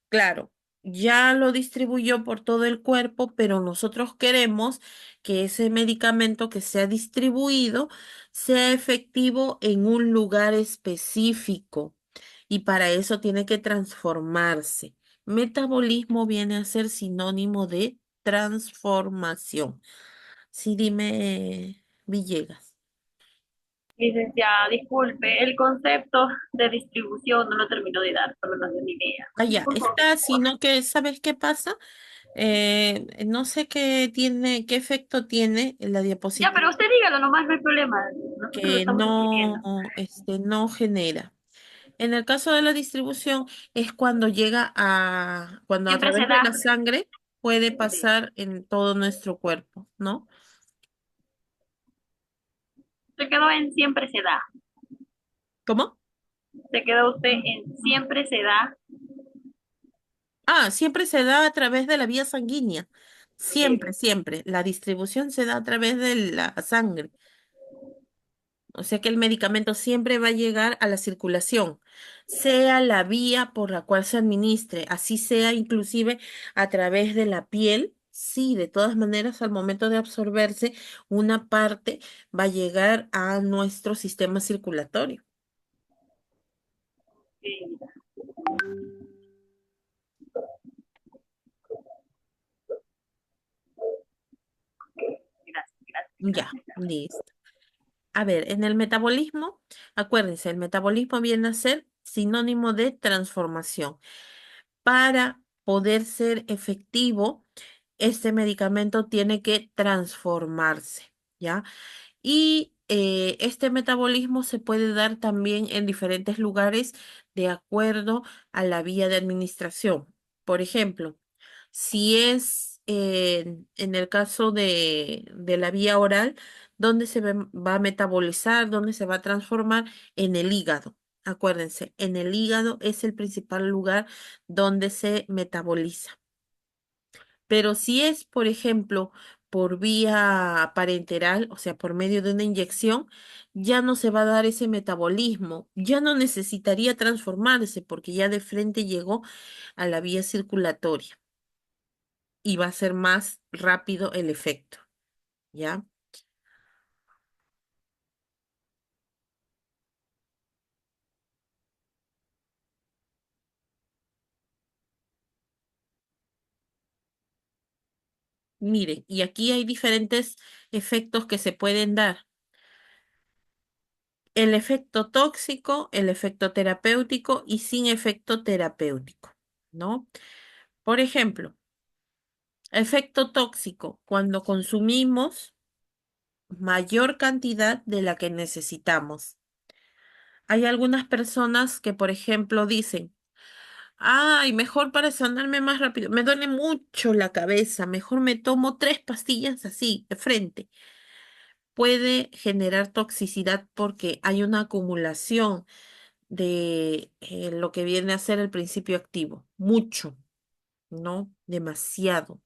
Claro, ya lo distribuyó por todo el cuerpo, pero nosotros queremos que ese medicamento que sea distribuido sea efectivo en un lugar específico y para eso tiene que transformarse. Metabolismo viene a ser sinónimo de transformación. Sí, dime, Villegas. Licenciada, disculpe, el concepto de distribución no lo termino de dar, solo no tengo ni idea. Ah, ya, Por está, favor. sino que, ¿sabes qué pasa? No sé qué efecto tiene la Ya, diapositiva pero usted dígalo nomás, no hay problema. Nosotros lo que estamos escribiendo. no genera. En el caso de la distribución es cuando cuando a Siempre se través de da. la sangre puede Sí. pasar en todo nuestro cuerpo, ¿no? Se quedó en siempre se da. ¿Cómo? Se quedó usted en siempre se da. Ah, siempre se da a través de la vía sanguínea. Sí. Siempre, siempre. La distribución se da a través de la sangre. O sea que el medicamento siempre va a llegar a la circulación, sea la vía por la cual se administre, así sea inclusive a través de la piel. Sí, de todas maneras, al momento de absorberse, una parte va a llegar a nuestro sistema circulatorio. Sí. Gracias, gracias, Ya, gracias. listo. A ver, en el metabolismo, acuérdense, el metabolismo viene a ser sinónimo de transformación. Para poder ser efectivo, este medicamento tiene que transformarse, ¿ya? Y este metabolismo se puede dar también en diferentes lugares de acuerdo a la vía de administración. Por ejemplo, si es en el caso de la vía oral, ¿dónde va a metabolizar, dónde se va a transformar? En el hígado. Acuérdense, en el hígado es el principal lugar donde se metaboliza. Pero si es, por ejemplo, por vía parenteral, o sea, por medio de una inyección, ya no se va a dar ese metabolismo, ya no necesitaría transformarse porque ya de frente llegó a la vía circulatoria y va a ser más rápido el efecto, ¿ya? Miren, y aquí hay diferentes efectos que se pueden dar. El efecto tóxico, el efecto terapéutico y sin efecto terapéutico, ¿no? Por ejemplo, efecto tóxico, cuando consumimos mayor cantidad de la que necesitamos. Hay algunas personas que, por ejemplo, dicen, ay, mejor para sanarme más rápido, me duele mucho la cabeza, mejor me tomo 3 pastillas así, de frente. Puede generar toxicidad porque hay una acumulación de lo que viene a ser el principio activo, mucho, ¿no? Demasiado.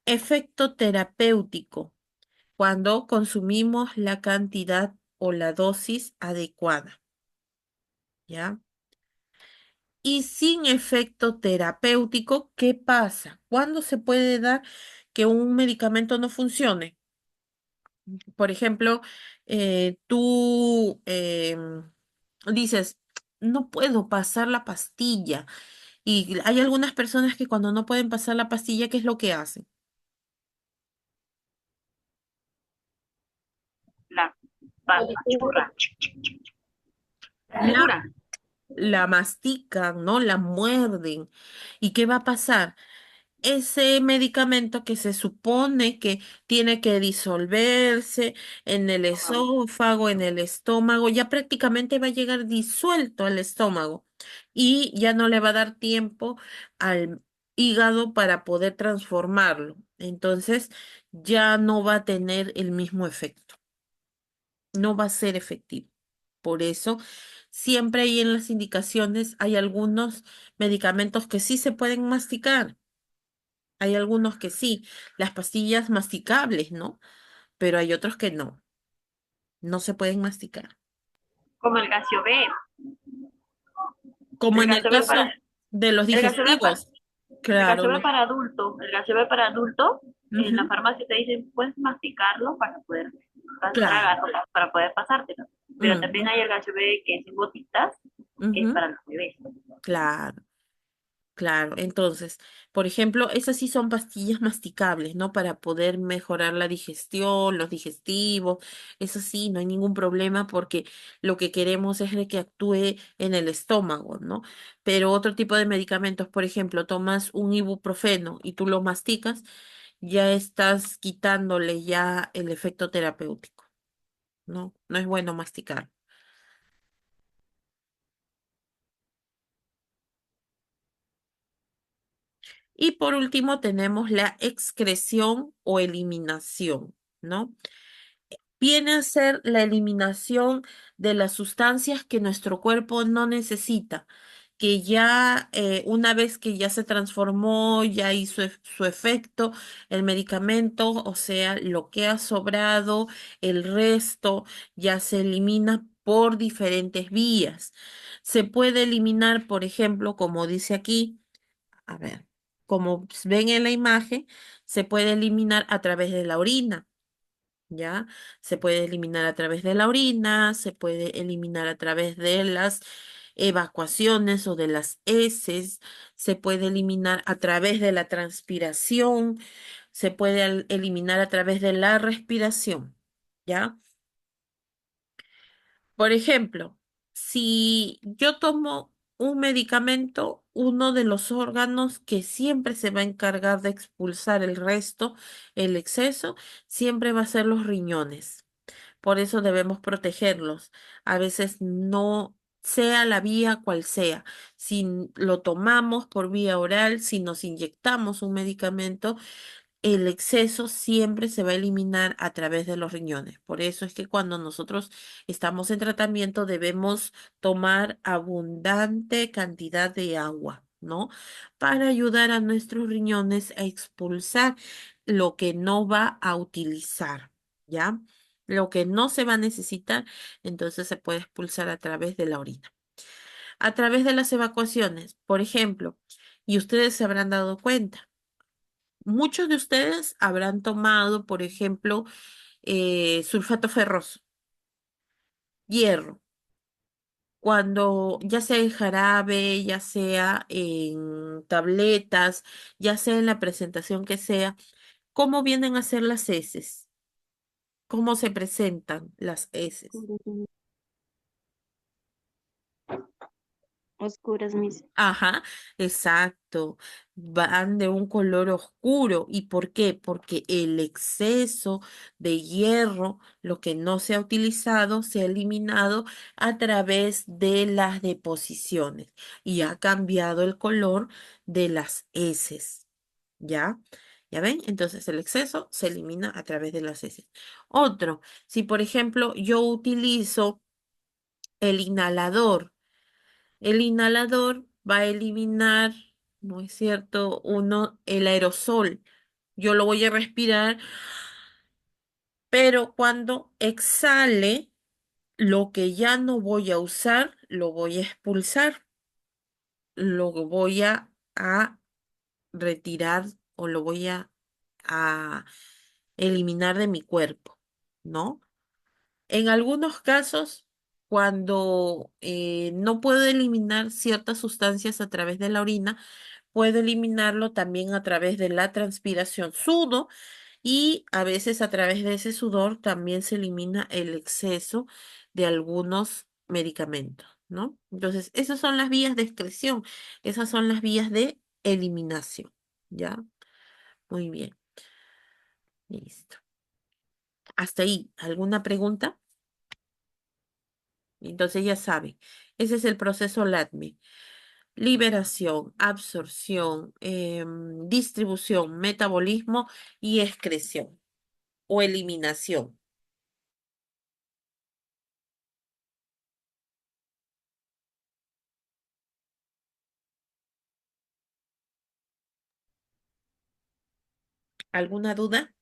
Efecto terapéutico, cuando consumimos la cantidad o la dosis adecuada, ¿ya? Y sin efecto terapéutico, ¿qué pasa? ¿Cuándo se puede dar que un medicamento no funcione? Por ejemplo, tú dices, no puedo pasar la pastilla. Y hay algunas personas que cuando no pueden pasar la pastilla, ¿qué es lo que hacen? La apachurra. La La, segura. la mastican, ¿no? La muerden. ¿Y qué va a pasar? Ese medicamento que se supone que tiene que disolverse en el esófago, en el estómago, ya prácticamente va a llegar disuelto al estómago y ya no le va a dar tiempo al hígado para poder transformarlo. Entonces ya no va a tener el mismo efecto, no va a ser efectivo. Por eso, siempre ahí en las indicaciones hay algunos medicamentos que sí se pueden masticar. Hay algunos que sí, las pastillas masticables, ¿no? Pero hay otros que no, no se pueden masticar. Como el Gasio B. Como El en el Gasio B para, caso de los el Gasio B para, digestivos, el claro, Gasio B para adulto. El Gasio B para adulto, en la ujú, farmacia te dicen, puedes masticarlo para poder claro, tragar o para poder pasártelo. Pero también ujú, hay el Gasio B que es en gotitas, que es ujú, para los bebés. claro. Claro, entonces, por ejemplo, esas sí son pastillas masticables, ¿no? Para poder mejorar la digestión, los digestivos, eso sí, no hay ningún problema porque lo que queremos es de que actúe en el estómago, ¿no? Pero otro tipo de medicamentos, por ejemplo, tomas un ibuprofeno y tú lo masticas, ya estás quitándole ya el efecto terapéutico, ¿no? No es bueno masticar. Y por último tenemos la excreción o eliminación, ¿no? Viene a ser la eliminación de las sustancias que nuestro cuerpo no necesita, que ya una vez que ya se transformó, ya hizo su efecto, el medicamento, o sea, lo que ha sobrado, el resto ya se elimina por diferentes vías. Se puede eliminar, por ejemplo, como dice aquí, a ver, como ven en la imagen, se puede eliminar a través de la orina. ¿Ya? Se puede eliminar a través de la orina, se puede eliminar a través de las evacuaciones o de las heces, se puede eliminar a través de la transpiración, se puede eliminar a través de la respiración, ¿ya? Por ejemplo, si yo tomo un medicamento, uno de los órganos que siempre se va a encargar de expulsar el resto, el exceso, siempre va a ser los riñones. Por eso debemos protegerlos. A veces no sea la vía cual sea. Si lo tomamos por vía oral, si nos inyectamos un medicamento, el exceso siempre se va a eliminar a través de los riñones. Por eso es que cuando nosotros estamos en tratamiento debemos tomar abundante cantidad de agua, ¿no? Para ayudar a nuestros riñones a expulsar lo que no va a utilizar, ¿ya? Lo que no se va a necesitar, entonces se puede expulsar a través de la orina. A través de las evacuaciones, por ejemplo, y ustedes se habrán dado cuenta. Muchos de ustedes habrán tomado, por ejemplo, sulfato ferroso, hierro, cuando ya sea en jarabe, ya sea en tabletas, ya sea en la presentación que sea, ¿cómo vienen a ser las heces? ¿Cómo se presentan las heces? Oscuras mis. Ajá, exacto. Van de un color oscuro. ¿Y por qué? Porque el exceso de hierro, lo que no se ha utilizado, se ha eliminado a través de las deposiciones y ha cambiado el color de las heces. ¿Ya? ¿Ya ven? Entonces el exceso se elimina a través de las heces. Otro, si por ejemplo yo utilizo el inhalador, el inhalador va a eliminar, ¿no es cierto? Uno, el aerosol. Yo lo voy a respirar, pero cuando exhale, lo que ya no voy a usar, lo voy a expulsar, lo voy a retirar o lo voy a eliminar de mi cuerpo, ¿no? En algunos casos cuando no puedo eliminar ciertas sustancias a través de la orina, puedo eliminarlo también a través de la transpiración. Sudo y a veces a través de ese sudor también se elimina el exceso de algunos medicamentos, ¿no? Entonces, esas son las vías de excreción, esas son las vías de eliminación, ¿ya? Muy bien, listo. Hasta ahí, ¿alguna pregunta? Entonces ya saben, ese es el proceso LATME. Liberación, absorción, distribución, metabolismo y excreción o eliminación. ¿Alguna duda?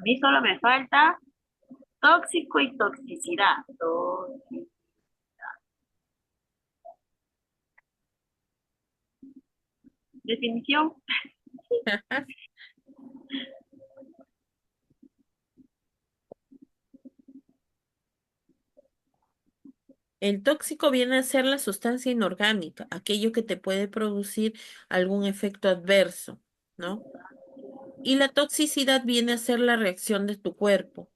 A mí solo me falta tóxico y toxicidad. Definición, El tóxico viene a ser la sustancia inorgánica, aquello que te puede producir algún efecto adverso, ¿no? Y la toxicidad viene a ser la reacción de tu cuerpo,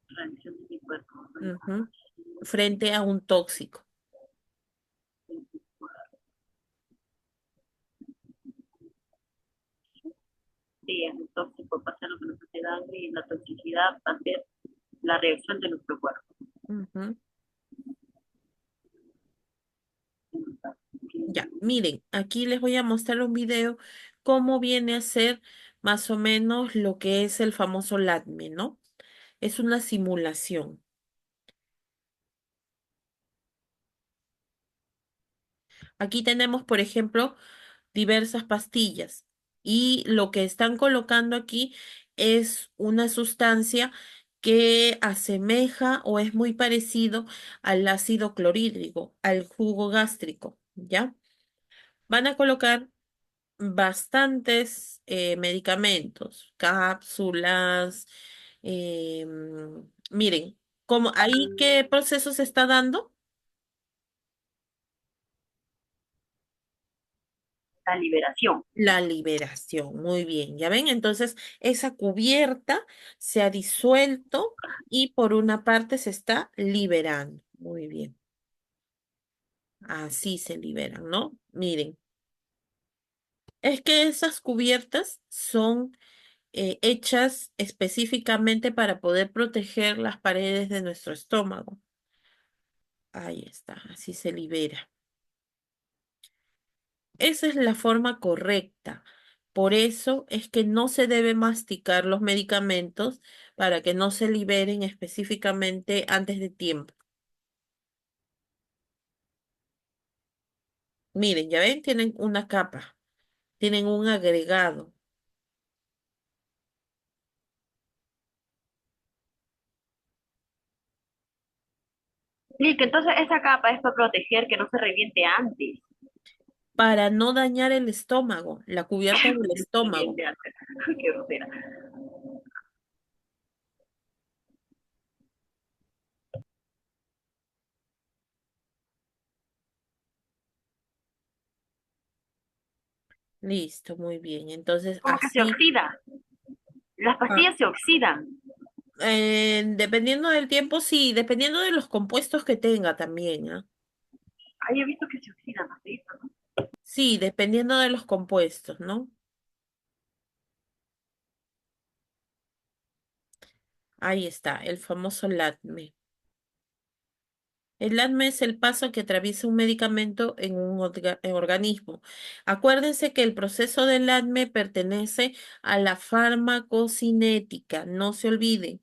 reacción de mi cuerpo. ujú, frente a un tóxico. Sí, es un tóxico, va a ser lo que nos hace daño y la toxicidad va a ser la reacción de nuestro cuerpo. Ujú. Ya, miren, aquí les voy a mostrar un video cómo viene a ser más o menos lo que es el famoso LATME, ¿no? Es una simulación. Aquí tenemos, por ejemplo, diversas pastillas y lo que están colocando aquí es una sustancia que asemeja o es muy parecido al ácido clorhídrico, al jugo gástrico, ¿ya? Van a colocar bastantes medicamentos, cápsulas, miren, como ahí qué proceso se está dando. La liberación. La liberación, muy bien, ¿ya ven? Entonces, esa cubierta se ha disuelto y por una parte se está liberando. Muy bien, así se liberan, ¿no? Miren, es que esas cubiertas son hechas específicamente para poder proteger las paredes de nuestro estómago. Ahí está, así se libera. Esa es la forma correcta. Por eso es que no se debe masticar los medicamentos para que no se liberen específicamente antes de tiempo. Miren, ya ven, tienen una capa, tienen un agregado Sí, que entonces esa capa es para proteger que no se reviente antes. para no dañar el estómago, la cubierta del Se estómago. reviente antes. Qué grosera. Listo, muy bien. Entonces, Como que se así, oxida. Las ah, pastillas se oxidan. dependiendo del tiempo, sí, dependiendo de los compuestos que tenga también, ¿ah? Ahí he visto que se oxidan las pastillas, ¿no? Sí, dependiendo de los compuestos, ¿no? Ahí está, el famoso LATME. El LATME es el paso que atraviesa un medicamento en un organismo. Acuérdense que el proceso del LATME pertenece a la farmacocinética, no se olviden.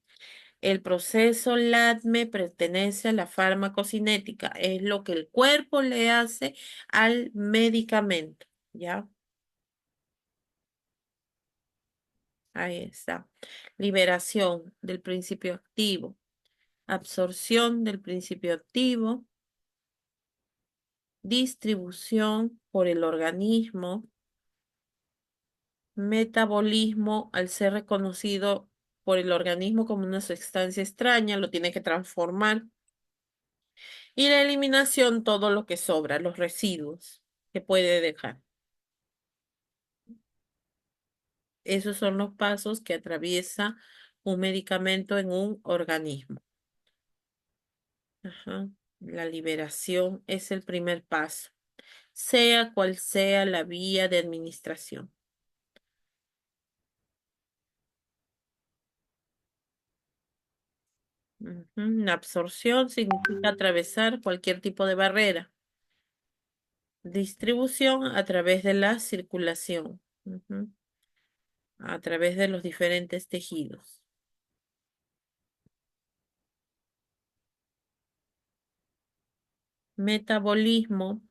El proceso LATME pertenece a la farmacocinética, es lo que el cuerpo le hace al medicamento, ¿ya? Ahí está. Liberación del principio activo, absorción del principio activo, distribución por el organismo, Metabolismo, al ser reconocido por el organismo como una sustancia extraña, lo tiene que transformar. Y la eliminación, todo lo que sobra, los residuos que puede dejar. Esos son los pasos que atraviesa un medicamento en un organismo. Ajá. La liberación es el primer paso, sea cual sea la vía de administración. Ujú. La absorción significa atravesar cualquier tipo de barrera. Distribución a través de la circulación, ujú, a través de los diferentes tejidos. Metabolismo,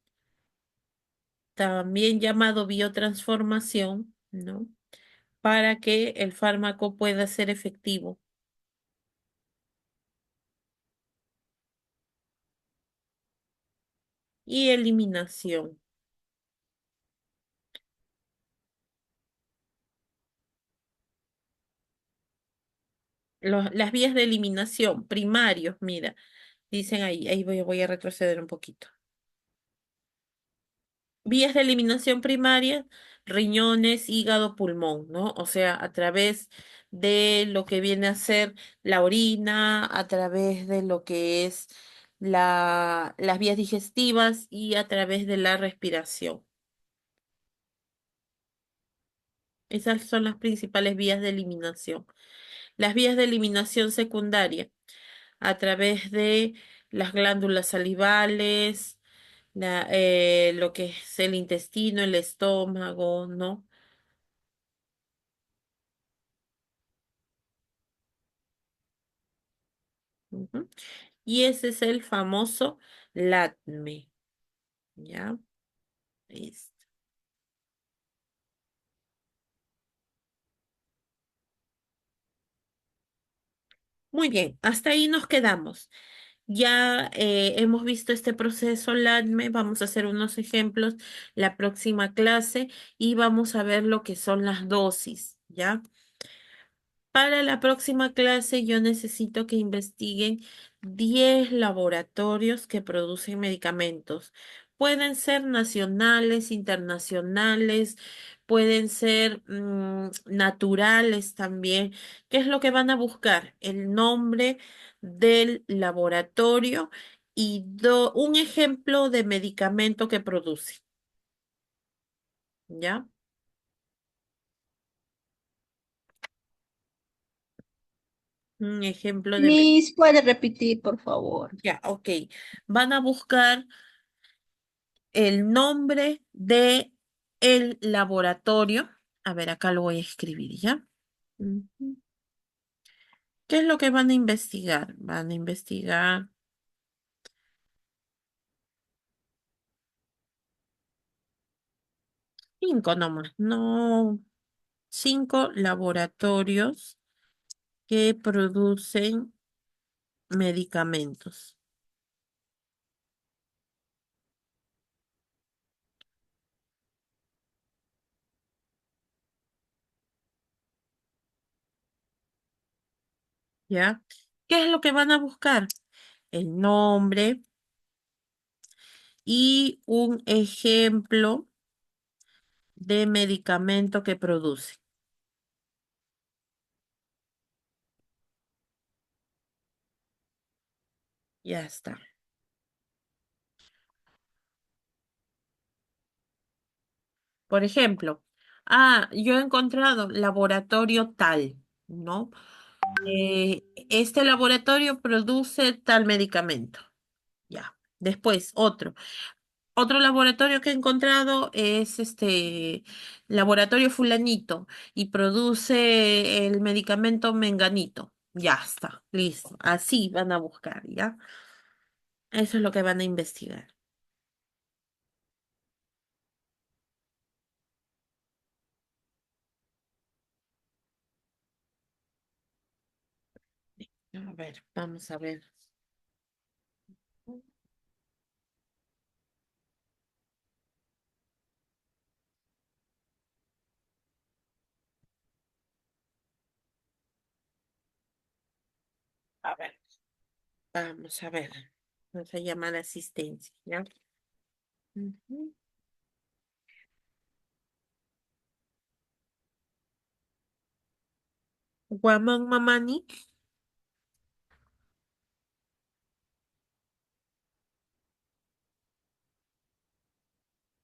también llamado biotransformación, ¿no? Para que el fármaco pueda ser efectivo. Y eliminación. Las vías de eliminación primarios, mira, dicen ahí voy a retroceder un poquito. Vías de eliminación primaria, riñones, hígado, pulmón, ¿no? O sea, a través de lo que viene a ser la orina, a través de lo que es las vías digestivas y a través de la respiración. Esas son las principales vías de eliminación. Las vías de eliminación secundaria, a través de las glándulas salivales, lo que es el intestino, el estómago, ¿no? Ujú. Y ese es el famoso LATME, ¿ya? Listo. Muy bien, hasta ahí nos quedamos. Ya hemos visto este proceso LATME, vamos a hacer unos ejemplos la próxima clase y vamos a ver lo que son las dosis, ¿ya? Para la próxima clase yo necesito que investiguen 10 laboratorios que producen medicamentos. Pueden ser nacionales, internacionales, pueden ser naturales también. ¿Qué es lo que van a buscar? El nombre del laboratorio y un ejemplo de medicamento que produce. ¿Ya? Un ejemplo de... Miss, ¿puede repetir, por favor? Ya, ok. Van a buscar el nombre de el laboratorio. A ver, acá lo voy a escribir ya. Ujú. ¿Qué es lo que van a investigar? Van a investigar 5 nomás, no 5 laboratorios que producen medicamentos. ¿Ya? ¿Qué es lo que van a buscar? El nombre y un ejemplo de medicamento que produce. Ya está. Por ejemplo, yo he encontrado laboratorio tal, ¿no? Este laboratorio produce tal medicamento. Ya. Después, otro. Otro laboratorio que he encontrado es este laboratorio fulanito y produce el medicamento menganito. Ya está, listo. Así van a buscar, ¿ya? Eso es lo que van a investigar. A ver, vamos a ver. A ver, vamos a ver. Vamos a llamar a asistencia, ¿ya? Ujú. Guamán Mamani,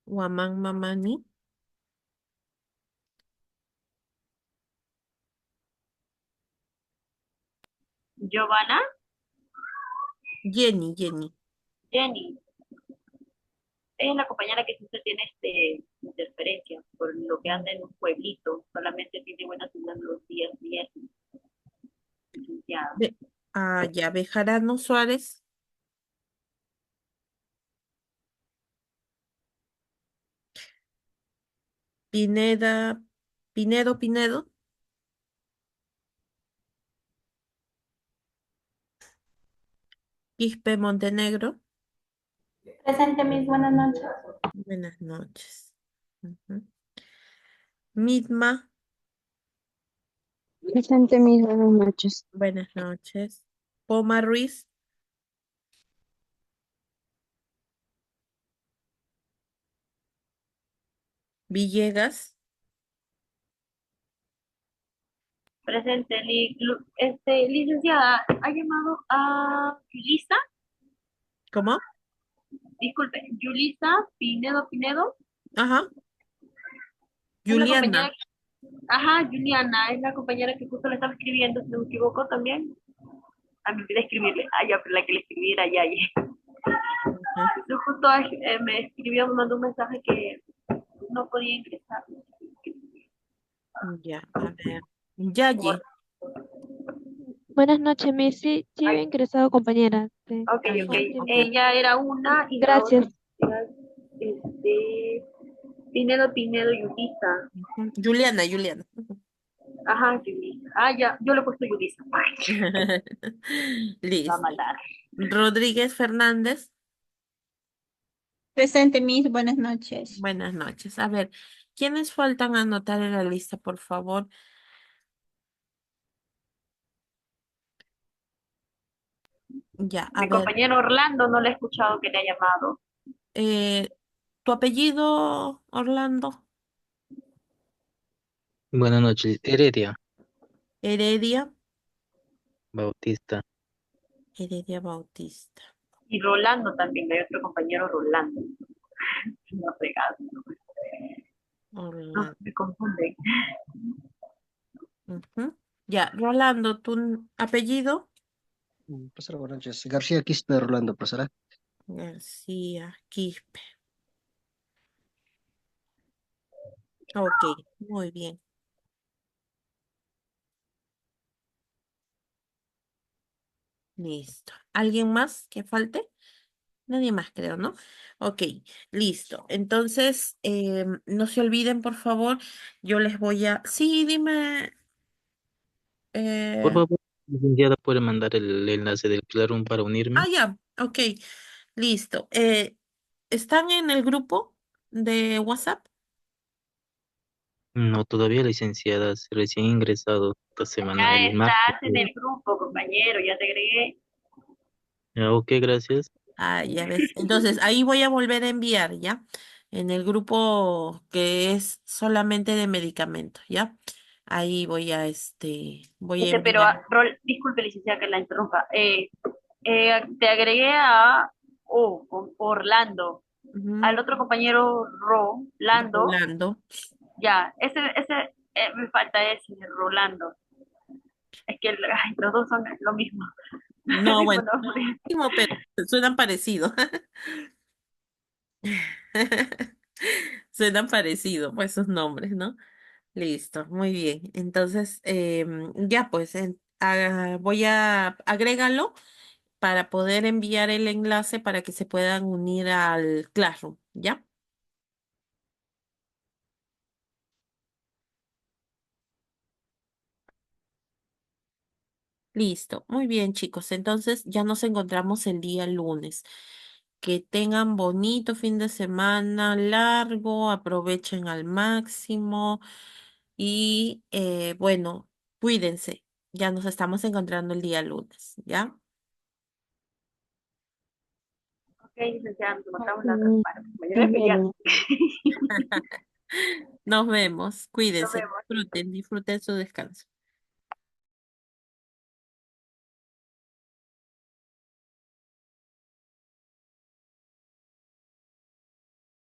Guamán Mamani, Giovanna, Jenny, Jenny. Jenny. Ella es la compañera que siempre tiene interferencia por lo que anda en un pueblito. Solamente tiene buena señal los días viernes, licenciada. Ya, Bejarano Suárez, Pineda, Pinedo, Quispe Montenegro. Presente, mis buenas noches. Buenas noches. Ujú. Midma, Presente, mis buenas noches. buenas noches. Poma Ruiz, Villegas, Presente, licenciada, ha llamado a Yulisa, ¿cómo? disculpe, Yulisa Pinedo, Ajá, es la compañera, Juliana. ajá, Juliana, es la compañera que justo le estaba escribiendo, si no me equivoco también. A mí me olvidé escribirle, ya, pero la que le escribí era Yaye. Ujú. Yo justo me escribió, me mandó un mensaje que no podía ingresar. Ya, a ver. Por, Yaye. Buenas noches, Missy. Sí, había ay, ingresado, compañera. Sí. ok, Ah, ok. ya, ok. Ella era una y la otra Gracias. era Pinedo Yulisa. Ujú. Juliana. Ujú. Ajá, Yulisa. Ah, ya, yo le he puesto Yulisa. Ay, va a Listo. matar. Rodríguez Fernández, Presente, mis buenas noches. buenas noches. A ver, ¿quiénes faltan anotar en la lista, por favor? Ya, a Mi ver. compañero Orlando no le he escuchado que le ha llamado. eh, ¿Tu apellido, Orlando? Buenas noches, Heredia Heredia. Bautista. Heredia Bautista. Y Rolando también, hay otro compañero Rolando. No pegado. No, Orlando. me confunden. Ujú. Ya, Rolando, ¿tu apellido? Profesora, buenas noches. García Quispe Rolando, profesora. García Quispe. Ok, muy bien. Listo. ¿Alguien más que falte? Nadie más, creo, ¿no? Ok, listo. Entonces, no se olviden, por favor, yo les voy a... Sí, dime. Por eh, favor, licenciada, puede mandar el enlace del Classroom para unirme. Ya, ok, listo. ¿Están en el grupo de WhatsApp? No, todavía, licenciada, recién ingresado esta semana, Ya el martes. estás en el grupo, compañero, ya te agregué. Ah, ok, gracias. Ya ves. Entonces, ahí voy a volver a enviar, ¿ya? En el grupo que es solamente de medicamentos, ¿ya? Ahí voy a Pero, enviar. disculpe, licenciada, que la interrumpa. Te agregué con Orlando, Ujú. al otro compañero Rolando, Rolando. ya, me falta ese, Rolando. Es que ay, los dos son lo mismo, el No, mismo bueno, nombre. mismo, pero suenan parecido. Suenan parecido, pues sus nombres, ¿no? Listo, muy bien. Entonces, ya pues, voy a agrégalo para poder enviar el enlace para que se puedan unir al Classroom, ¿ya? Listo, muy bien, chicos. Entonces, ya nos encontramos el día lunes. Que tengan bonito fin de semana largo, aprovechen al máximo y bueno, cuídense, Ya nos estamos encontrando el día lunes, ¿ya? Ok, licenciada, nos matamos la otra Mm, semana. Mañana es feriado. Nos vemos, Nos cuídense, vemos. disfruten su descanso.